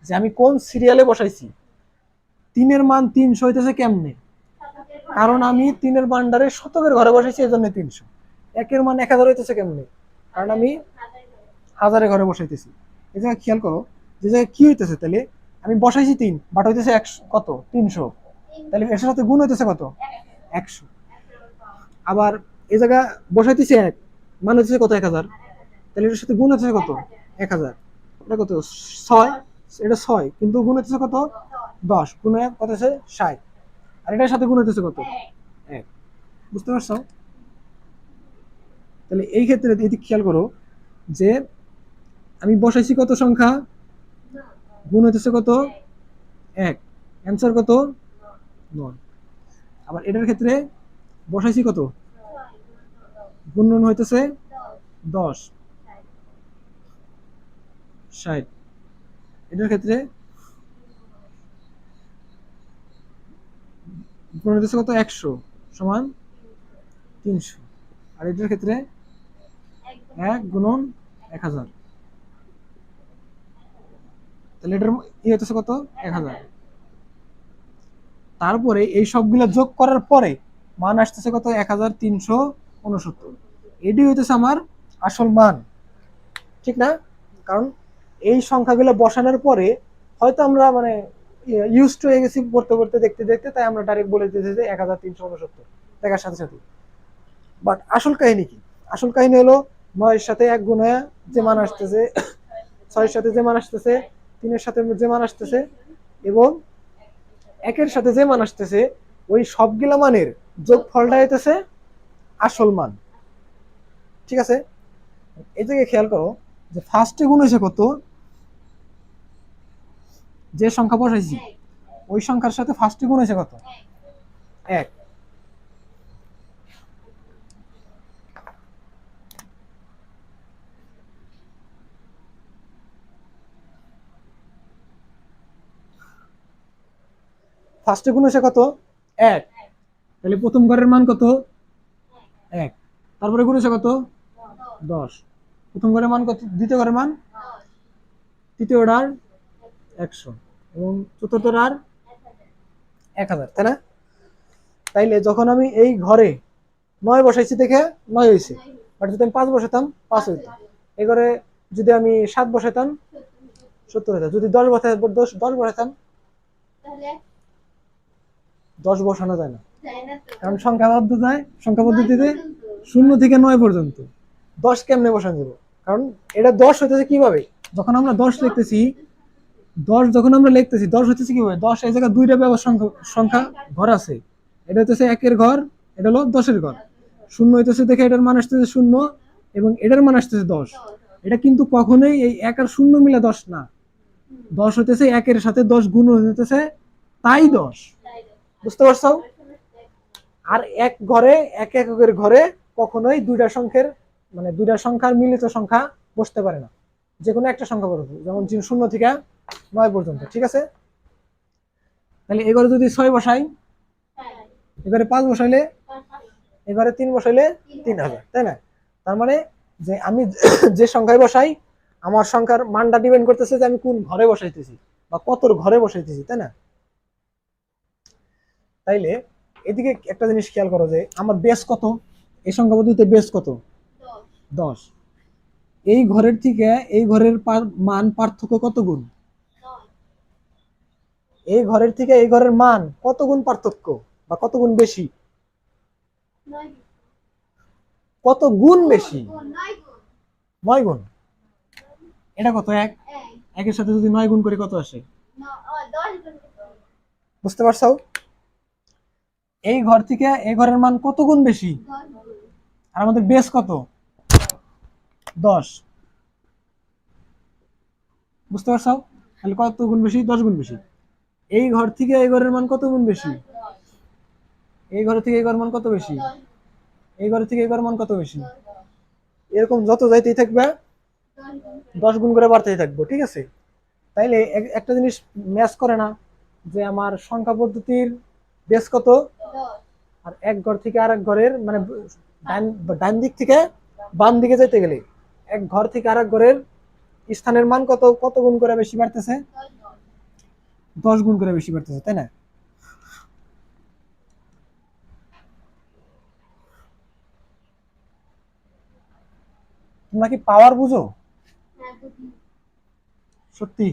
যে আমি কোন সিরিয়ালে বসাইছি। 3-এর মান 300 হইতেছে কেমনে? কারণ আমি 3-এর মানটারে শতকের ঘরে বসাইছি, এই জন্য 300। 1-এর মান 1000 হইতেছে কেমনে? কারণ আমি হাজারের ঘরে বসাইতেছি। এই জায়গায় খেয়াল করো, যে জায়গায় কি হইতেছে, তাহলে আমি বসাইছি 3, বাট হইতেছে 100, কত 300, তাহলে এর সাথে গুণ হইতেছে কত? 100। আবার এই জায়গা বসাইতেছি 1, মান হইতেছে কত? 1000, তাহলে এটার সাথে গুণ হচ্ছে কত? 1000। এটা কত? 6, এটা 6, কিন্তু গুণ হচ্ছে কত? 10, গুণ কত হচ্ছে 60, আর এটার সাথে গুণ হচ্ছে কত? 1। বুঝতে পারছো? তাহলে এই ক্ষেত্রে এদিকে খেয়াল করো যে আমি বসাইছি কত সংখ্যা, গুণ হচ্ছে কত? 1, অ্যান্সার কত? 9। আবার এটার ক্ষেত্রে বসাইছি কত, গুণন হইতেছে 10, 60। এটার ক্ষেত্রে গুণ হইতেছে কত? 100 সমান 300। আর এটার ক্ষেত্রে 1 গুণন 1000, তাহলে এটার ই হইতেছে কত? 1000। তারপরে এই সবগুলো যোগ করার পরে মান আসতেছে কত? 1369। এটি হইতেছে আমার আসল মান, ঠিক না? কারণ এই সংখ্যাগুলো বসানোর পরে হয়তো আমরা মানে ইউজ টু হয়ে গেছি পড়তে পড়তে দেখতে দেখতে, তাই আমরা ডাইরেক্ট বলে দিতেছি যে 1369 দেখার সাথে সাথে। বাট আসল কাহিনী কি? আসল কাহিনী হলো 9-এর সাথে 1 গুণ হয়ে যে মান আসতেছে, 6-এর সাথে যে মান আসতেছে, 3-এর সাথে যে মান আসতেছে, এবং 1-এর সাথে যে মান আসতেছে, ওই সবগুলা মানের যোগফলটা হইতেছে আসল মান, ঠিক আছে? এই জায়গায় খেয়াল করো যে ফার্স্টে গুণ হয়েছে কত, যে সংখ্যা বসাইছি ওই সংখ্যার সাথে ফার্স্টে গুণ হয়েছে কত? 1। ফার্স্টে গুণ হয়েছে কত? 1। তাহলে প্রথম ঘরের মান কত? 1। তারপরে গুণ হয়েছে কত? 10। প্রথম ঘরের মান কত? দ্বিতীয় ঘরের মান, তৃতীয়টার 100, এবং চতুর্থটার 1000, তাই না? তাইলে যখন আমি এই ঘরে 9 বসাইছি দেখে 9 হয়েছে, বাট যদি আমি 5 বসাতাম 5 হইতো। এই ঘরে যদি আমি 7 বসাইতাম 70 হইতো। যদি 10 বসাইতাম 10 বসানো যায় না, কারণ সংখ্যা পদ্ধতিতে 0 থেকে 9 পর্যন্ত 10 কেমনে বসানো যাবে? কারণ এটা 10 হইতেছে কিভাবে, যখন আমরা 10 লিখতেছি, 10 হইতেছে কিভাবে? 10 এই জায়গায় দুইটা ব্যবহার সংখ্যা ঘর আছে, এটা হইতেছে 1-এর ঘর, এটা হলো 10-এর ঘর। 0 হইতেছে দেখে এটার মান আসতেছে 0, এবং এটার মান আসতেছে 10। এটা কিন্তু কখনোই এই 1 আর 0 মিলে 10 না। 10 হইতেছে 1-এর সাথে 10 গুণ হইতেছে, তাই 10। বুঝতে পারছো? আর এক ঘরে, এক এককের ঘরে কখনোই দুইটা সংখ্যার মানে দুইটা সংখ্যার মিলিত সংখ্যা বসতে পারে না, যে কোনো একটা সংখ্যা বসবে, যেমন 0 থেকে 9 পর্যন্ত, ঠিক আছে? তাহলে এবারে যদি 6 বসাই, এবারে 5 বসাইলে, এবারে 3 বসাইলে 3000, তাই না? তার মানে যে আমি যে সংখ্যায় বসাই, আমার সংখ্যার মানটা ডিপেন্ড করতেছে যে আমি কোন ঘরে বসাইতেছি বা কত ঘরে বসাইতেছি, তাই না? তাইলে এদিকে একটা জিনিস খেয়াল করো যে আমার বেস কত, এই সংখ্যা পদ্ধতিতে বেস কত? 10। এই ঘরের থেকে এই ঘরের মান পার্থক্য কত গুণ? এই ঘরের থেকে এই ঘরের মান কত গুণ পার্থক্য বা কত গুণ বেশি? কত গুণ বেশি? 9 গুণ। এটা কত? 1। 1-এর সাথে যদি 9 গুণ করি কত আসে? বুঝতে পারছো? এই ঘর থেকে এই ঘরের মান কত গুণ বেশি? আর আমাদের বেস কত? 10। বুঝতে পারছো? তাহলে কত গুণ বেশি? 10 গুণ বেশি। এই ঘর থেকে এই ঘরের মান কত গুণ বেশি? এই ঘর থেকে এই ঘর মান কত বেশি? এই ঘর থেকে এই ঘর মান কত বেশি? এরকম যত যাইতেই থাকবে 10 গুণ করে বাড়তেই থাকবো, ঠিক আছে? তাইলে একটা জিনিস ম্যাচ করে না, যে আমার সংখ্যা পদ্ধতির বেস কত, আর এক ঘর থেকে আরেক ঘরের মানে ডান দিক থেকে বাম দিকে যেতে গেলে এক ঘর থেকে আরেক ঘরের স্থানের মান কত কত গুণ করে বেশি বাড়তেছে? 10 গুণ করে বেশি বাড়তেছে, তাই না? তোমরা কি পাওয়ার বুঝো? সত্যি?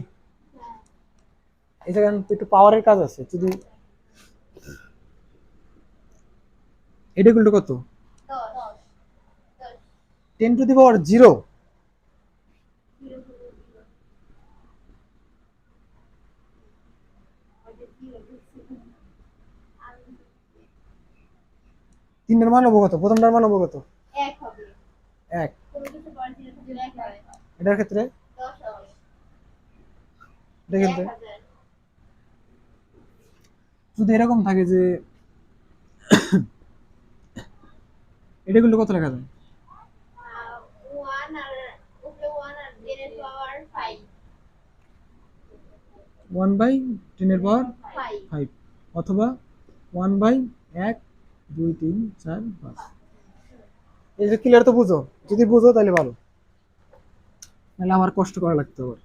এই জায়গায় একটু পাওয়ারের কাজ আছে। যদি এটা ইকুয়াল টু কত? 10⁻0। তিনের মান অবগত, প্রথমটার মান অবগত 1। এটার ক্ষেত্রে এটার ক্ষেত্রে যদি এরকম থাকে যে এটা গুলো কত লেখা যায়? 1/10⁵ অথবা 1/1 2 3 4 5। এই যে ক্লিয়ার তো বুঝো? যদি বুঝো তাহলে ভালো, নাহলে আমার কষ্ট করা লাগতে হবে।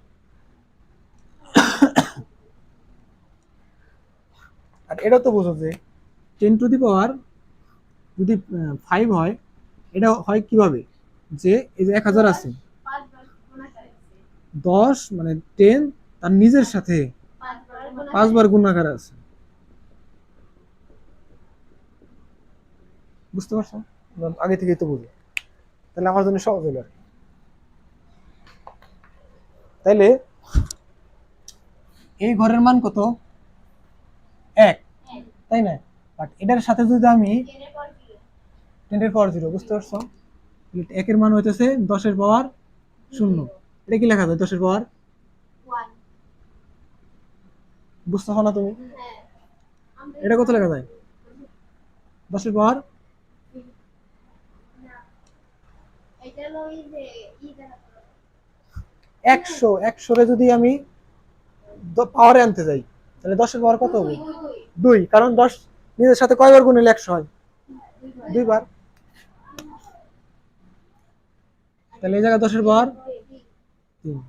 আর এটা তো বুঝো যে 10⁻, যদি 5 হয়, এটা হয় কিভাবে? যে এই যে 1000 আছে, 10 মানে 10 তার নিজের সাথে 5 বার গুণাকার আছে। বুঝতে পারছো? আগে থেকেই তো বুঝো, তাহলে আমার জন্য সহজ হলো। তাইলে এই ঘরের মান কত? 1, তাই না? বাট এটার সাথে যদি আমি 10⁻0, বুঝতে পারছো? 1 এর মান হইতেছে 10⁻0। এটা কি লেখা যায়? 10⁻1। বুঝতেছো না তুমি? এটা কত লেখা যায়? 10⁻100। 100 যদি আমি পাওয়ারে আনতে যাই, তাহলে 10⁻100 কত হবে? 2, কারণ 10 নিজের সাথে কয়বার গুণ হলে 100 হয়? 2 বার। তাহলে এই জায়গায় 10⁻3।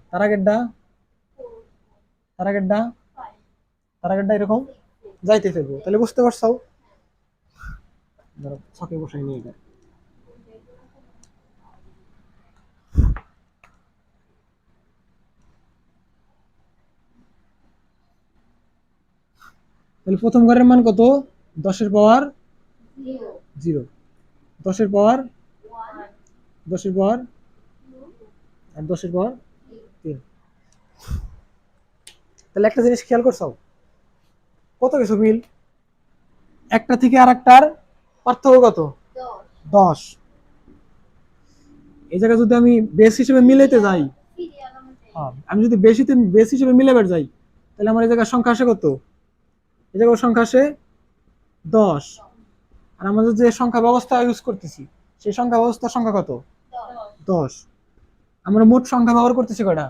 তার আগেরটা তার আগেরটা তার আগেরটা এরকম যাইতে থাকবো। তাহলে বুঝতে পারছো? ছকে বসাই নিয়ে যায়। তাহলে প্রথম ঘরের মান কত? 10⁻0, 10⁻1, 10⁻2 আর 10⁻3। তাহলে একটা জিনিস খেয়াল করছো? কত কিছু মিল, একটা থেকে আরেকটার পার্থক্য কত? 10। এই জায়গায় যদি আমি বেস হিসেবে মিলাইতে যাই, আমি যদি বেস হিসেবে মিলাবার যাই, তাহলে আমার এই জায়গায় সংখ্যা আসে কত? এই জায়গায় সংখ্যা আসে 10। আর আমাদের যে সংখ্যা ব্যবস্থা ইউজ করতেছি, সেই সংখ্যা ব্যবস্থার সংখ্যা কত? 10। আমরা মোট সংখ্যা ব্যবহার করতেছি কয়টা?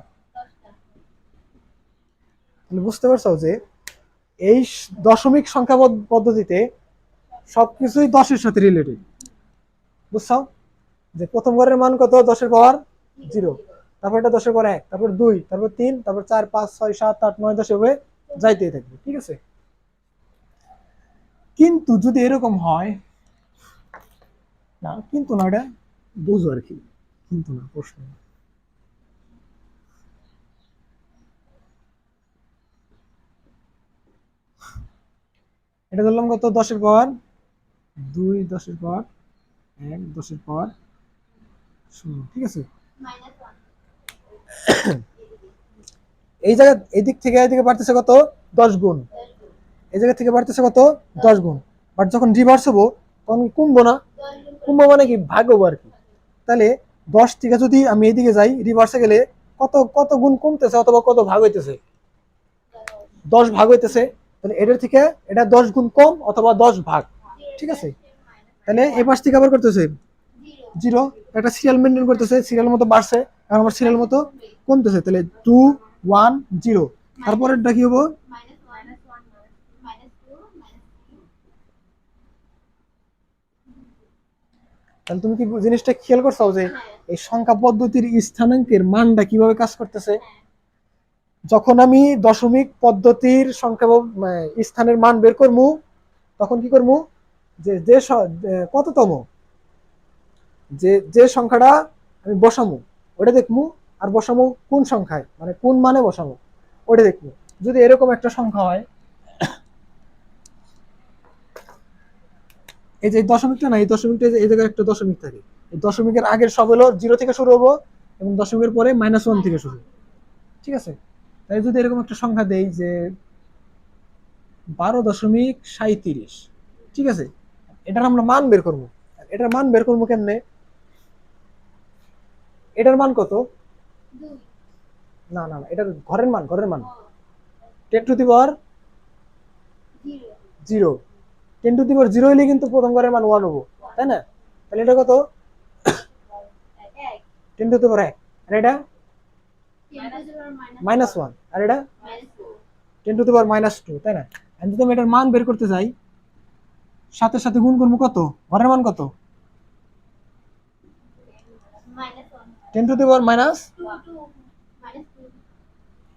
বুঝতে পারছো যে এই দশমিক সংখ্যা পদ্ধতিতে সবকিছুই 10-এর সাথে রিলেটেড। বুঝছো? যে প্রথম ঘরের মান কত? 10⁻0, তারপর এটা 10⁻1, তারপর 2, তারপর 3, তারপর 4 5 6 7 8 9 10 এভাবে যাইতেই থাকবে, ঠিক আছে? কিন্তু যদি এরকম হয়, না কিন্তু না, এটা বুঝো আর কি, কিন্তু না প্রশ্ন। এটা ধরলাম কত? 10⁻2, 10⁻1, 10⁻0, ঠিক আছে? এই জায়গা এই দিক থেকে এই দিকে বাড়তেছে কত? 10 গুণ। এই জায়গা থেকে বাড়তেছে কত? 10 গুণ। বাট যখন রিভার্স হবো তখন কমবো না? কমবো মানে কি ভাগ হবো আর কি। তাহলে 10 থেকে যদি আমি এইদিকে যাই রিভার্সে গেলে কত কত গুণ কমতেছে অথবা কত ভাগ হইতেছে, 10 ভাগ হইতেছে। তাহলে এটার থেকে এটা 10 গুণ কম অথবা 10 ভাগ, ঠিক আছে। তাহলে এই পাশ থেকে আবার করতেছে 0, একটা সিরিয়াল মেনটেন করতেছে, সিরিয়াল মতো বাড়ছে, আর আমার সিরিয়াল মতো কমতেছে। তাহলে 2 1 0, তারপরেরটা কি হবো, তাহলে তুমি কি জিনিসটা খেয়াল করছো যে এই সংখ্যা পদ্ধতির স্থানাঙ্কের মানটা কিভাবে কাজ করতেছে। যখন আমি দশমিক পদ্ধতির সংখ্যা স্থানের মান বের করবো, তখন কি করবো, যে যে কততম যে যে সংখ্যাটা আমি বসামু ওটা দেখবো, আর বসামু কোন সংখ্যায় মানে কোন মানে বসামু ওটা দেখবো। যদি এরকম একটা সংখ্যা হয়, এই যে দশমিকটা না, এই দশমিকটা এই জায়গায় একটা দশমিক থাকে, এই দশমিকের আগের সব হলো 0 থেকে শুরু হবো এবং দশমিকের পরে -1 থেকে শুরু, ঠিক আছে। তাই যদি এরকম একটা সংখ্যা দেই যে 12.37, ঠিক আছে, এটার আমরা মান বের করবো। এটার মান বের করবো কেমনে, এটার মান কত, না না না, এটার ঘরের মান, ঘরের মান 10 to the power 0, 10 to the পাওয়ার 0 হলে কিন্তু প্রথম ঘরের মান 1 হবো, তাই না। তাহলে এটা কত, 10 টু দি পাওয়ার 1, আর এটা -1, আর এটা 10 টু দি পাওয়ার -2, তাই না। আমি যদি এটার মান বের করতে চাই, সাথে সাথে গুণ করবো কত, ঘরের মান কত, 10 টু দি পাওয়ার মাইনাস,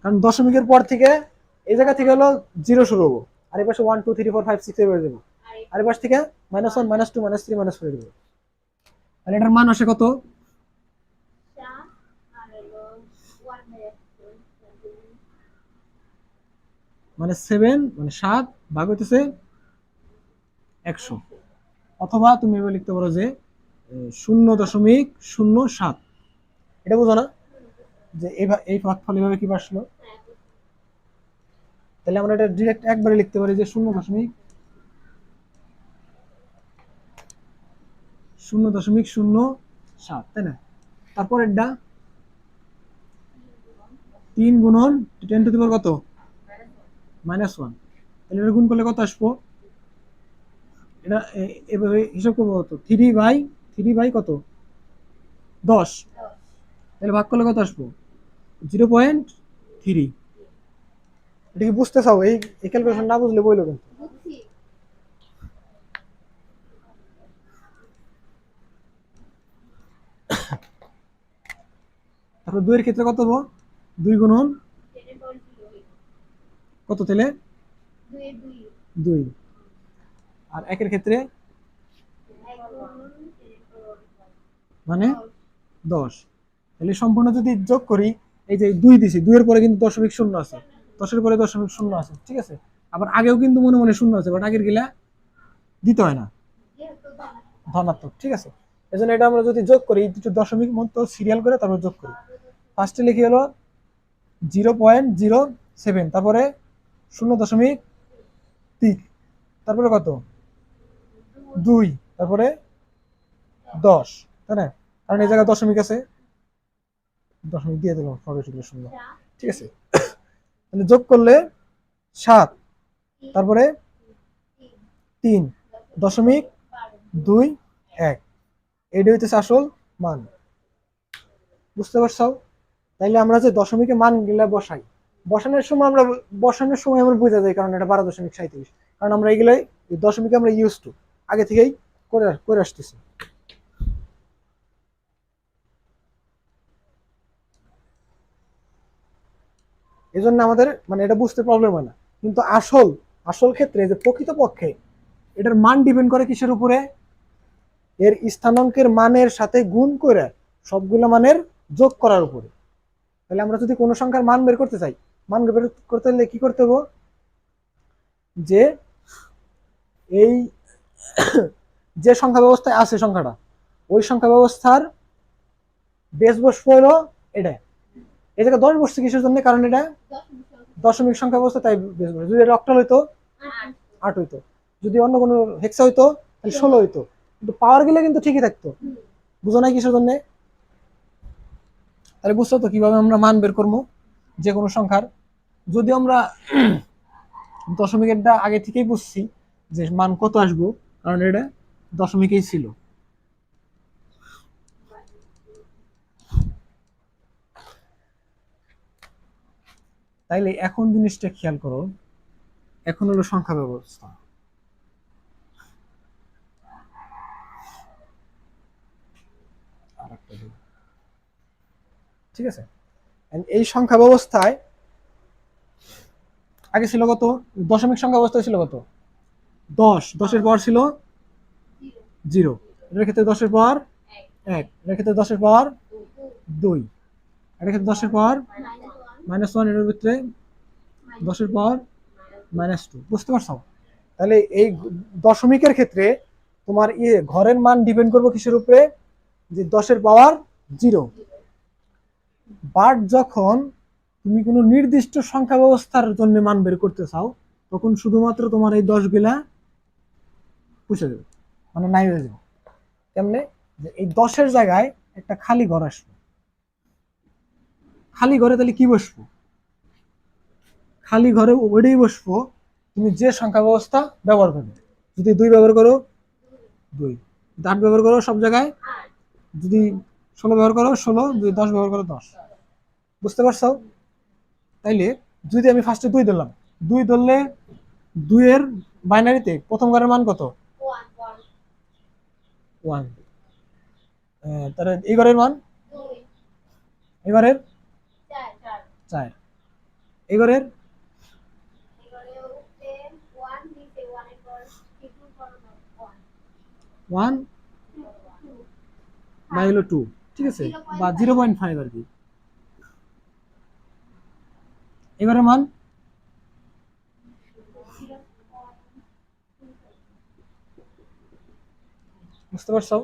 কারণ দশমিকের পর থেকে এই জায়গা থেকে হলো 0 শুরু হবো, আর এই পাশে 1 2 3 4 5 6 এভাবে যাবো, আর এই পাশ থেকে -1 -2 -3 -4 দেবো। তাহলে এটার মান আসে কত, মানে 7 মানে 7 ভাগ হইতেছে 100, অথবা তুমি এভাবে লিখতে পারো যে 0.07, এটা বুঝো না যে এই ভাগফল এভাবে কি আসলো। তাহলে আমরা এটা ডিরেক্ট একবারে লিখতে পারি যে 0.07, তাই না। তারপর এটা 3 গুণন 10 টু দি পাওয়ার কত, -1, তাহলে এটা গুণ করলে কত আসবো, এটা এভাবে হিসাব করবো কত, 3 বাই কত 10, তাহলে ভাগ করলে কত আসবো 0.3। এটা কি বুঝতে চাও, এই ক্যালকুলেশন না বুঝলে বইলো কিন্তু। তারপর 2 এর ক্ষেত্রে কত হবো, 2 গুণন কত, তাহলে 2, আর 1 এর ক্ষেত্রে মানে 10। তাহলে সম্পূর্ণ যদি যোগ করি, এই যে 2 দিছি, 2 এর পরে কিন্তু দশমিক শূন্য আছে, 10 এর পরে দশমিক শূন্য আছে, ঠিক আছে। আবার আগেও কিন্তু মনে মনে শূন্য আছে, বাট আগের গিলা দিতে হয় না, ধনাত্মক, ঠিক আছে। এই জন্য এটা আমরা যদি যোগ করি, দুটো দশমিক মতো সিরিয়াল করে তারপর যোগ করি। ফার্স্টে লিখি হলো 0.07, তারপরে 0.3, তারপরে কত 2, তারপরে 10, তাই না, কারণ এই জায়গায় দশমিক আছে, দশমিক দিয়ে দিলাম সবে শূন্য, ঠিক আছে। তাহলে যোগ করলে 7, তারপরে 3.21, এইটা হইতেছে আসল মান, বুঝতে পারছো। তাইলে আমরা যে দশমিকে মান গুলা বসাই, বসানোর সময় আমরা বোঝা যায়, কারণ এটা 12.37, কারণ আমরা এইগুলাই দশমিকে আমরা ইউজ টু আগে থেকেই করে আসতেছি। এই জন্য আমাদের মানে এটা বুঝতে প্রবলেম হয় না, কিন্তু আসল ক্ষেত্রে যে প্রকৃতপক্ষে এটার মান ডিপেন্ড করে কিসের উপরে, এর স্থানাঙ্কের মানের সাথে গুণ করে সবগুলো মানের যোগ করার উপরে। তাহলে আমরা যদি কোনো সংখ্যার মান বের করতে চাই, মান বের করতে হলে কি করতে হবে, যে এই যে সংখ্যা ব্যবস্থায় আছে সংখ্যাটা, ওই সংখ্যা ব্যবস্থার বেস বসবো হলো এটা, এই জায়গায় 10 বসছে কিসের জন্য, কারণ এটা দশমিক সংখ্যা ব্যবস্থা, তাই বেস বসবে। যদি এটা অক্টাল হইতো 8 হইতো, যদি অন্য কোনো হেক্সা হইতো তাহলে 16 হইতো, কিন্তু পাওয়ার গেলে কিন্তু ঠিকই থাকতো। বুঝো না কিসের জন্য? তাহলে বুঝছো তো কিভাবে আমরা মান বের করবো যে কোনো সংখ্যার। যদি আমরা দশমিকেরটা আগে থেকেই বুঝছি যে মান কত আসবো, কারণ এটা দশমিকেই ছিল। তাইলে এখন জিনিসটা খেয়াল করো, এখন হলো সংখ্যা ব্যবস্থা। ঠিক আছে, এই সংখ্যা ব্যবস্থায় আগে ছিল কত? দশমিক সংখ্যা ব্যবস্থায় ছিল কত? 10, 10-এর পাওয়ার ছিল 0, এটার ক্ষেত্রে 10-এর পাওয়ার 1, এটার ক্ষেত্রে 10-এর পাওয়ার 2, এটার ক্ষেত্রে 10-এর পাওয়ার -1, এটার ভিতরে 10-এর পাওয়ার -2। বুঝতে পারছো? তাহলে এই দশমিকের ক্ষেত্রে তোমার ঘরের মান ডিপেন্ড করবে কিসের উপরে? যে 10-এর পাওয়ার 0। বাট যখন তুমি কোনো নির্দিষ্ট সংখ্যা ব্যবস্থার জন্য মান বের করতে চাও, তখন শুধুমাত্র তোমার এই 10 গুলা পুষে দেবে, মানে নাই হয়ে যাবে। কেমনে? যে এই 10-এর জায়গায় একটা খালি ঘর আসবে। খালি ঘরে তাহলে কি বসবো? খালি ঘরে ওইটাই বসবো তুমি যে সংখ্যা ব্যবস্থা ব্যবহার করবে। যদি 2 ব্যবহার করো 2, 8 ব্যবহার করো সব জায়গায়, যদি 16 ব্যবহার করো 16, যদি 10 ব্যবহার করো 10। বুঝতে পারছো? তাইলে যদি আমি ফার্স্টে 2 ধরলাম, 2 ধরলে 2 এর বাইনারিতে প্রথম ঘরের মান কত? 1। তাহলে এই ঘরের মান, এই ঘরের 4, এই ঘরের 1 বাই হলো 2, ঠিক আছে, বা 0.5 আর কি। এই ঘরের মান বুঝতে পারছো?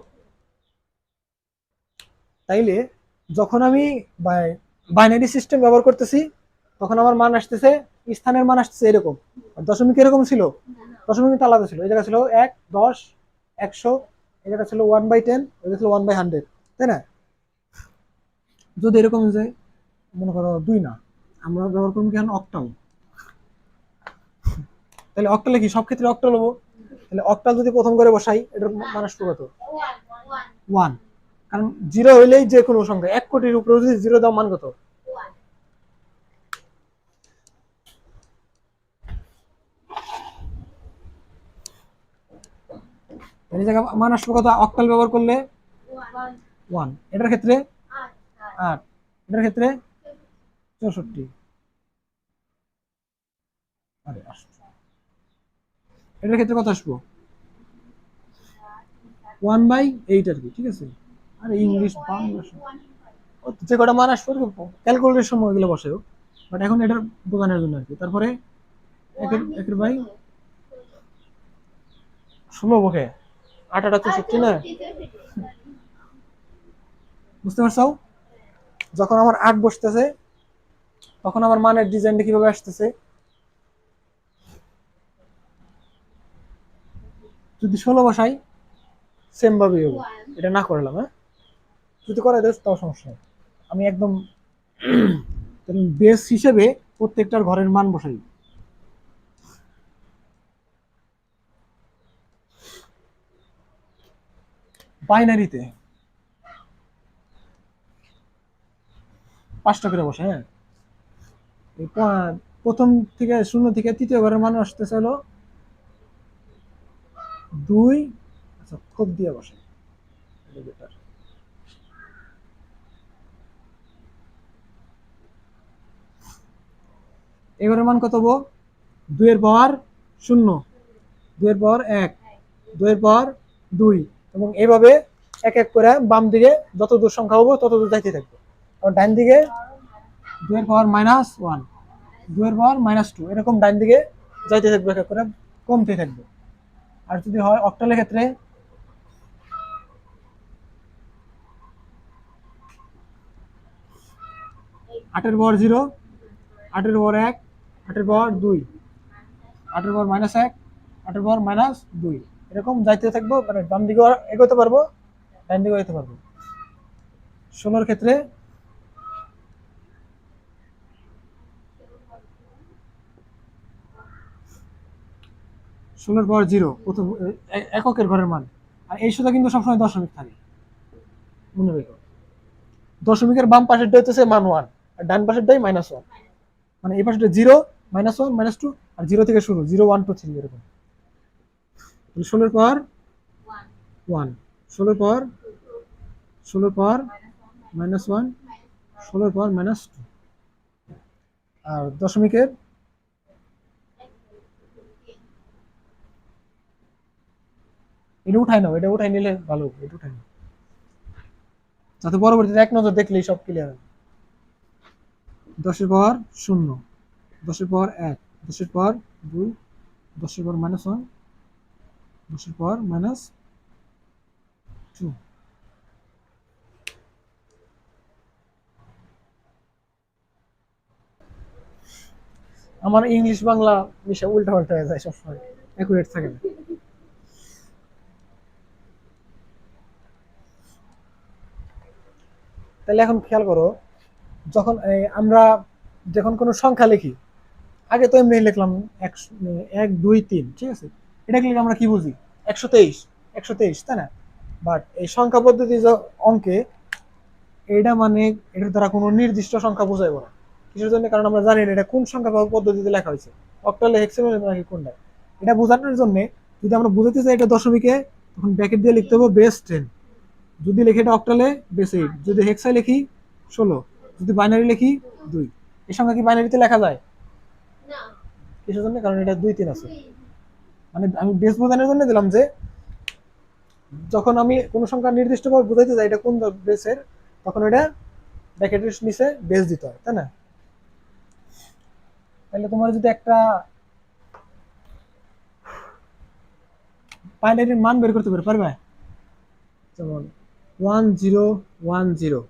তাইলে যখন আমি বাইনারি সিস্টেম ব্যবহার করতেছি, তখন আমার মান আসতেছে, স্থানের মান আসতেছে এরকম। আর দশমিক এরকম ছিল? দশমিক কিন্তু আলাদা ছিল। এই জায়গা ছিল 1, 10, 100, এই জায়গা ছিল 1/10, এই জায়গা ছিল 1/100, তাই না? যদি এরকম যে মনে করো 2 না, আমরা ব্যবহার করবো কেন অক্টাল। তাহলে অক্টালে কি সব ক্ষেত্রে অক্টাল হবো? তাহলে অক্টাল যদি প্রথম করে বসাই, এটার মান আসবে কত? 1। কারণ 0 হইলেই যে কোনো সংখ্যা, 1 কোটির উপরে যদি 0 দাও মান কত? এই জায়গা মান আসবে কত অক্টাল ব্যবহার করলে? 1। এটার ক্ষেত্রে 8, এটার ক্ষেত্রে 64। আরে এটার ক্ষেত্রে কত আসবো? 1/8 আর কি, ঠিক আছে। আরে ইংলিশ বাংলা যে কটা মান আসবে ক্যালকুলেটের সময় এগুলো বসে, বাট এখন এটার দোকানের জন্য আর কি। তারপরে একের বাই 16 বকে 8 8 64 না? বুঝতে পারছো? যখন আমার 8 বসতেছে, তখন আমার মানের ডিজাইনটা কিভাবে আসতেছে? যদি 16 বসাই সেম ভাবেই হবে। এটা না করলাম, হ্যাঁ, যদি করে দেস তাও সমস্যা নেই। আমি একদম বেস হিসেবে প্রত্যেকটার ঘরের মান বসাই। বাইনারিতে 5টা করে বসে, হ্যাঁ। প্রথম থেকে 0 থেকে তৃতীয় ঘরের মান আসতেছে হলো 2। আচ্ছা, খোপ দিয়ে বসে, এবারের মান কত হবো? 2 এর পাওয়ার 0, 2 এর পাওয়ার 1, 2 এর পাওয়ার 2, এবং এইভাবে এক এক করে বাম দিকে যত দূর সংখ্যা হবো তত দূর যাইতে থাকবে। আর ডান দিকে 2 এর পাওয়ার -1, 2 এর পাওয়ার -2, এরকম ডান দিকে যাইতে থাকবে, এক এক করে কমতে থাকবে। আর যদি হয় অক্টালের ক্ষেত্রে 8 এর পাওয়ার 0, 8 এর পাওয়ার 1, 8 এর পাওয়ার 2, 8 এর পাওয়ার -1, 8 এর পাওয়ার -2, এরকম যাইতে থাকবো, মানে ডান দিকে এগোতে পারবো, ডান দিকে এগোতে পারবো। 16 ক্ষেত্রে 16 পাওয়ার 0 প্রথম এককের ঘরের মান। আর এই সোজা কিন্তু সবসময় দশমিক থাকে, মনে রেখো। দশমিকের বাম পাশেরটা হচ্ছে মান 1, আর ডান পাশেরটাই -1। মানে এই পাশেরটা 0, -1, -2, আর 0 থেকে শুরু, 0 1 2 3 এরকম। 16 পাওয়ার 1, 16 পাওয়ার, 16 পাওয়ার -1, 16 পাওয়ার -2। আর দশমিকের এটা উঠাই নাও, এটা উঠাই নিলে ভালো, এটা উঠাই নাও, যাতে পরবর্তীতে এক নজর দেখলেই সব ক্লিয়ার হয়। 10 এর পাওয়ার 0, 10 এর পাওয়ার 1, 10 এর পাওয়ার 2, 10 এর পাওয়ার -1, 10 এর পাওয়ার -2। আমার ইংলিশ বাংলা মিশে উল্টা পাল্টা হয়ে যায় সবসময়, অ্যাকুরেট থাকে না। তাহলে এখন খেয়াল করো, যখন আমরা যখন কোনো সংখ্যা লিখি, আগে তো এমনি লিখলাম 1 2 3, ঠিক আছে, এটা লিখে আমরা কি বুঝি 123, 123, তাই না? বাট এই সংখ্যা পদ্ধতি অঙ্কে এটা মানে এটার দ্বারা কোনো নির্দিষ্ট সংখ্যা বোঝাইবো না। কিসের জন্য? কারণ আমরা জানি না এটা কোন সংখ্যা পদ্ধতিতে লেখা হয়েছে, অক্টালে, হেক্সাডেসিমালে নাকি কোনটা। এটা বোঝানোর জন্য যদি আমরা বুঝাতে চাই এটা দশমিকে, তখন ব্র্যাকেট দিয়ে লিখতে হবে বেস 10। যদি লিখি এটা অক্টালে, বেস 8। যদি হেক্সায় লিখি 16, যদি বাইনারি লিখি 2। এই সংখ্যা কি বাইনারিতে লেখা যায়? কিসের জন্য? কারণ এটা 2 3 আছে। মানে আমি বেস বোঝানোর জন্য দিলাম যে যখন আমি কোনো সংখ্যা নির্দিষ্টভাবে বোঝাইতে যাই এটা কোন বেসের, তখন এটা ব্র্যাকেটের নিচে বেস দিতে হয়, তাই না? তাহলে তোমার যদি একটা বাইনারির মান বের করতে পারবে, যেমন 1010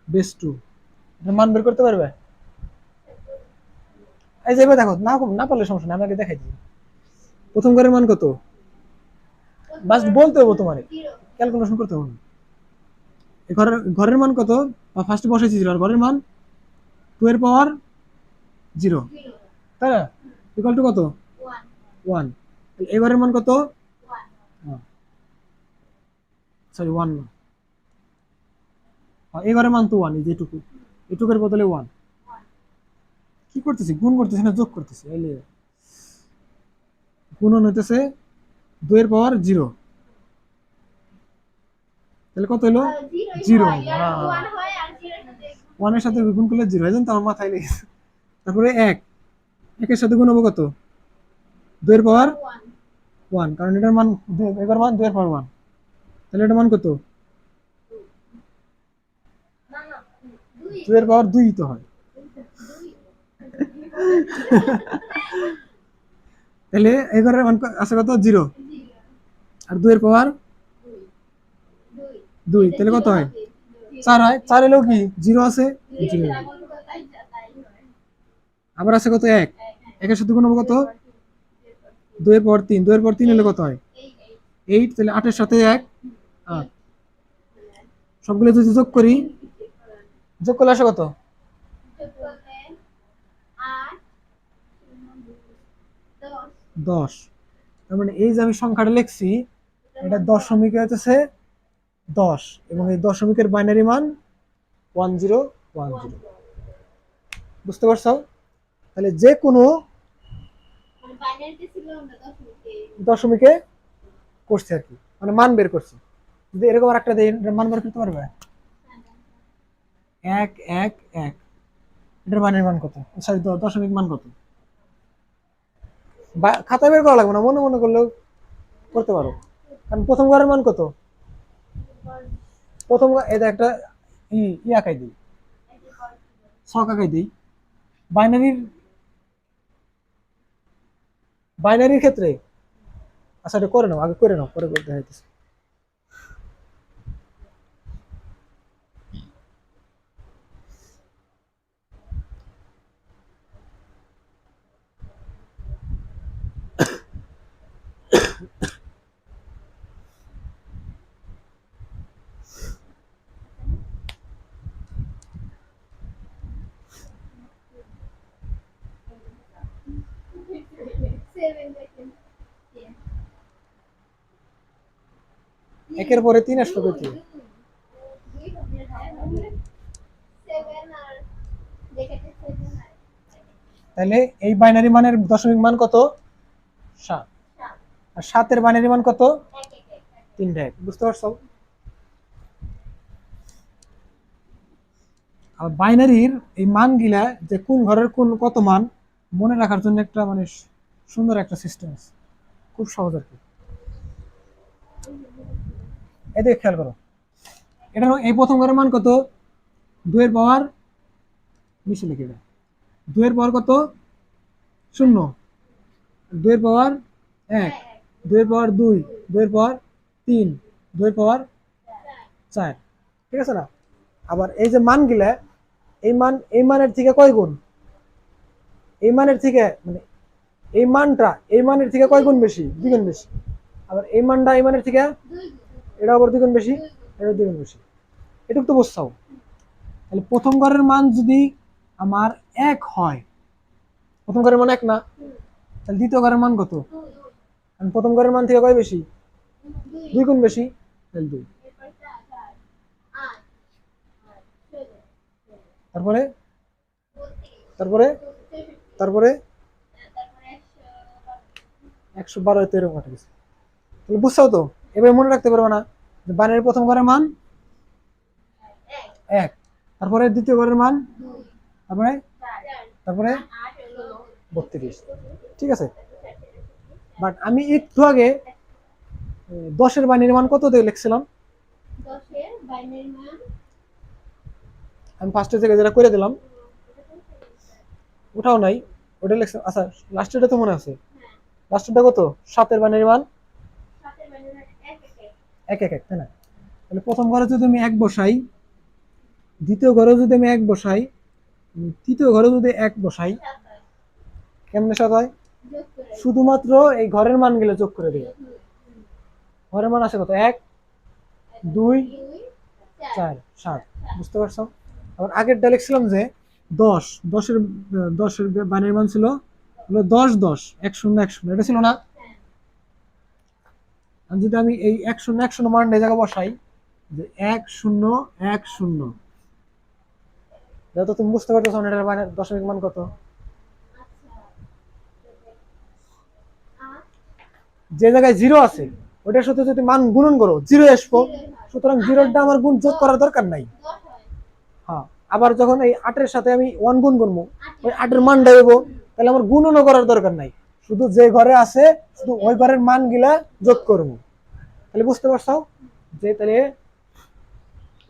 বেস 2, এটার মান বের করতে পারবে? এই যে এবার দেখো, না না পারলে সমস্যা নেই, আমাকে দেখাই দিই। প্রথম ঘরের মান কত? বাস বলতে হবে তোমার, ক্যালকুলেশন করতে হবে। ঘরের ঘরের মান কত? ফার্স্টে বসাইছি 0, আর ঘরের মান 2 এর পাওয়ার 0, তাই না? ইকুয়াল টু কত? 1। এই ঘরের মান কত? সরি 1 না, এই ঘরের মান তো 1, এই যে এটুকু, এটুকের বদলে 1। কি করতেছি? গুণ করতেছি না যোগ করতেছি? গুণন হইতেছে 2 এর পাওয়ার 0, তাহলে কত হলো? 0। 1 এর সাথে গুণ করলে 0 হয়, তো আমার মাথায় লেগেছে। তারপরে 1, 1 এর সাথে গুণ হবে কত? 2 এর পাওয়ার 1, কারণ এটার মান, এবার মান 2 এর পাওয়ার 1, তাহলে এটার মান কত? 2 এর পাওয়ার 2 তো হয়। তাহলে এবারের মান আছে কত? 0, আর 2 এর পাওয়ার 2, তাহলে কত হয়? 4 হয়। 4 এলেও কি 0 আছে? 0। আবার আছে কত? 1, 1 এর সাথে গুণ হবে কত? 2 এর পাওয়ার 3, 2 এর পাওয়ার 3 হলে কত হয়? 8, তাহলে 8 এর সাথে 1, 8। সবগুলো যদি যোগ করি, যোগ করলে আসে কত? 10। তার মানে এই যে আমি সংখ্যাটা লিখছি, এটা দশমিকে হচ্ছে 10, এবং এই দশমিকের বাইনারি মান 1010। বুঝতে পারছো? তাহলে যে কোনো দশমিকে করছে আর কি, মানে মান বের করছি। যদি এরকম আর একটা মান বের করতে পারবে? 1 1 1, এটার মানের মান কত? সরি, দশমিক মান কত? খাতায় বের করা লাগবে না, মনে মনে করলেও করতে পারো। কারণ প্রথম ঘরের মান কত? প্রথম এটা একটা আঁকাই দিই, ছক আঁকাই দিই। বাইনারির বাইনারির ক্ষেত্রে, আচ্ছা এটা করে নাও, আগে করে নাও, পরে করতে হইতেছে। একের পরে 3 আসলো কই থেকে? তাহলে এই বাইনারি মানের দশমিক মান কত? 7। আর 7 এর বাইনারি মান কত? 3টা 1। বুঝতে পারছো? আর বাইনারির এই মানগুলা যে কোন ঘরের কোন কত মান মনে রাখার জন্য একটা মানে সুন্দর একটা সিস্টেম আছে, খুব সহজ আর কি। এদিকে খেয়াল করো, এটা এই প্রথম ঘরের মান কত? 2 এর পাওয়ার নিচে লিখে দেয়। 2 এর পাওয়ার কত? 0। 2 এর পাওয়ার 1, 2 এর পাওয়ার 2, 2 এর পাওয়ার 3, 2 এর পাওয়ার 4। ঠিক আছে না? আবার এই যে মানগুলা, এই মানের থেকে কয় গুণ? এই মানের থেকে মানে এই মানটা এই মানের থেকে কয় গুণ বেশি? 2 গুণ বেশি। আবার এই মানটা এই মানের থেকে এটা আবার 2 গুণ বেশি, এটা 2 গুণ বেশি। এটুকু তো বুঝছাও। তাহলে প্রথম ঘরের মান যদি আমার 1 হয়, প্রথম ঘরের মান 1 না, তাহলে দ্বিতীয় ঘরের মান কত? কারণ প্রথম ঘরের মান থেকে কয় বেশি? 2 গুণ বেশি, তাহলে 2। তারপরে তারপরে তারপরে 112 তো এরকম একটা কিছু। তাহলে বুঝছাও তো? এবার মনে রাখতে পারবে না যে বাইনারির প্রথম ঘরের মান 1, তারপরে দ্বিতীয় ঘরের মান, তারপরে তারপরে 32। ঠিক আছে? বাট আমি একটু আগে 10 এর বাইনারি মান কত দিয়ে লিখছিলাম? আমি ফার্স্টের থেকে যেটা করে দিলাম ওটাও নাই, ওটা লিখছিলাম। আচ্ছা, লাস্টেরটা তো মনে আছে। লাস্টেরটা কত? 7 এর বাইনারি মান 1 1 1, তাই না? তাহলে প্রথম ঘরে যদি আমি 1 বসাই, দ্বিতীয় ঘরে যদি আমি 1 বসাই, তৃতীয় ঘরে যদি 1 বসাই, কেমনে সাথ হয়? শুধুমাত্র এই ঘরের মানগুলো যোগ করে দিই। ঘরের মান আছে কত? 1 2 4 7। বুঝতে পারছো? আবার আগেরটা লিখছিলাম যে 10 10 এর বাইনারি মান ছিল হলো 10 10 1 0 1 0, এটা ছিল না? আর যদি আমি এই 1 0 1 0 মানটা এই জায়গায় বসাই, যে 1 0 1 0, যত তুমি বুঝতে পারতেছো না এটার বাইনারি দশমিক মান কত? যে জায়গায় 0 আছে ওটার সাথে যদি মান গুণন করো 0 আসবো, সুতরাং 0টা আমার গুণ যোগ করার দরকার নাই। হ্যাঁ, আবার যখন এই 8 এর সাথে আমি 1 গুণ করবো, ওই 8 এর মানটা দেবো, তাহলে আমার গুণনও করার দরকার নাই, শুধু যে ঘরে আছে শুধু ওই ঘরের মানগুলা যোগ করবো। তাহলে বুঝতে পারছো যে তাহলে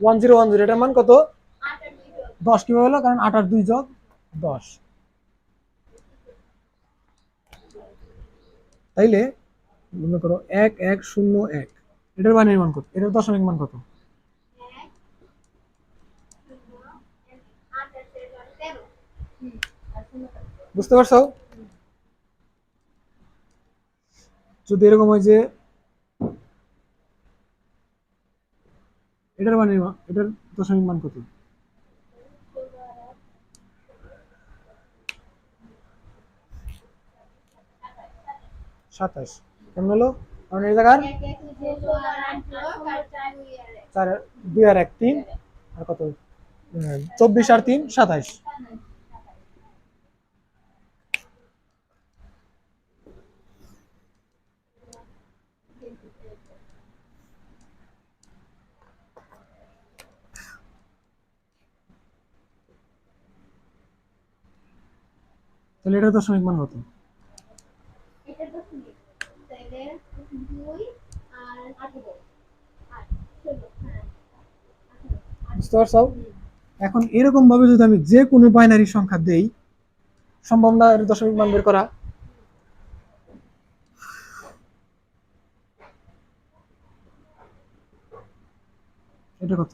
1010 এটার মান কত? 10। কিভাবে হলো? কারণ 8 আর 2 যোগ 10। তাইলে মনে করো 1 1 0 1, এটার বাইনারি মান কত? এটার দশমিক মান কত? বুঝতে পারছো? যদি এরকম হয় যে এটার বাইনারি মান, এটার দশমিক মান কত? 27। কেমন হলো? কারণ এই জায়গার 4 2 আর 1 3, আর কত? 24 আর 3 27। তাহলে এটার দশমিক মান কত? বুঝতে পারছো? এখন এরকম ভাবে যদি আমি যে কোনো বাইনারি সংখ্যা দেই, সম্ভব না এর দশমিক মান বের করা? এটা কত?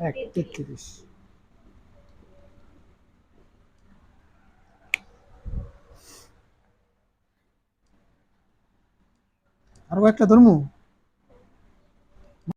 1 33। আরো একটা ধর্ম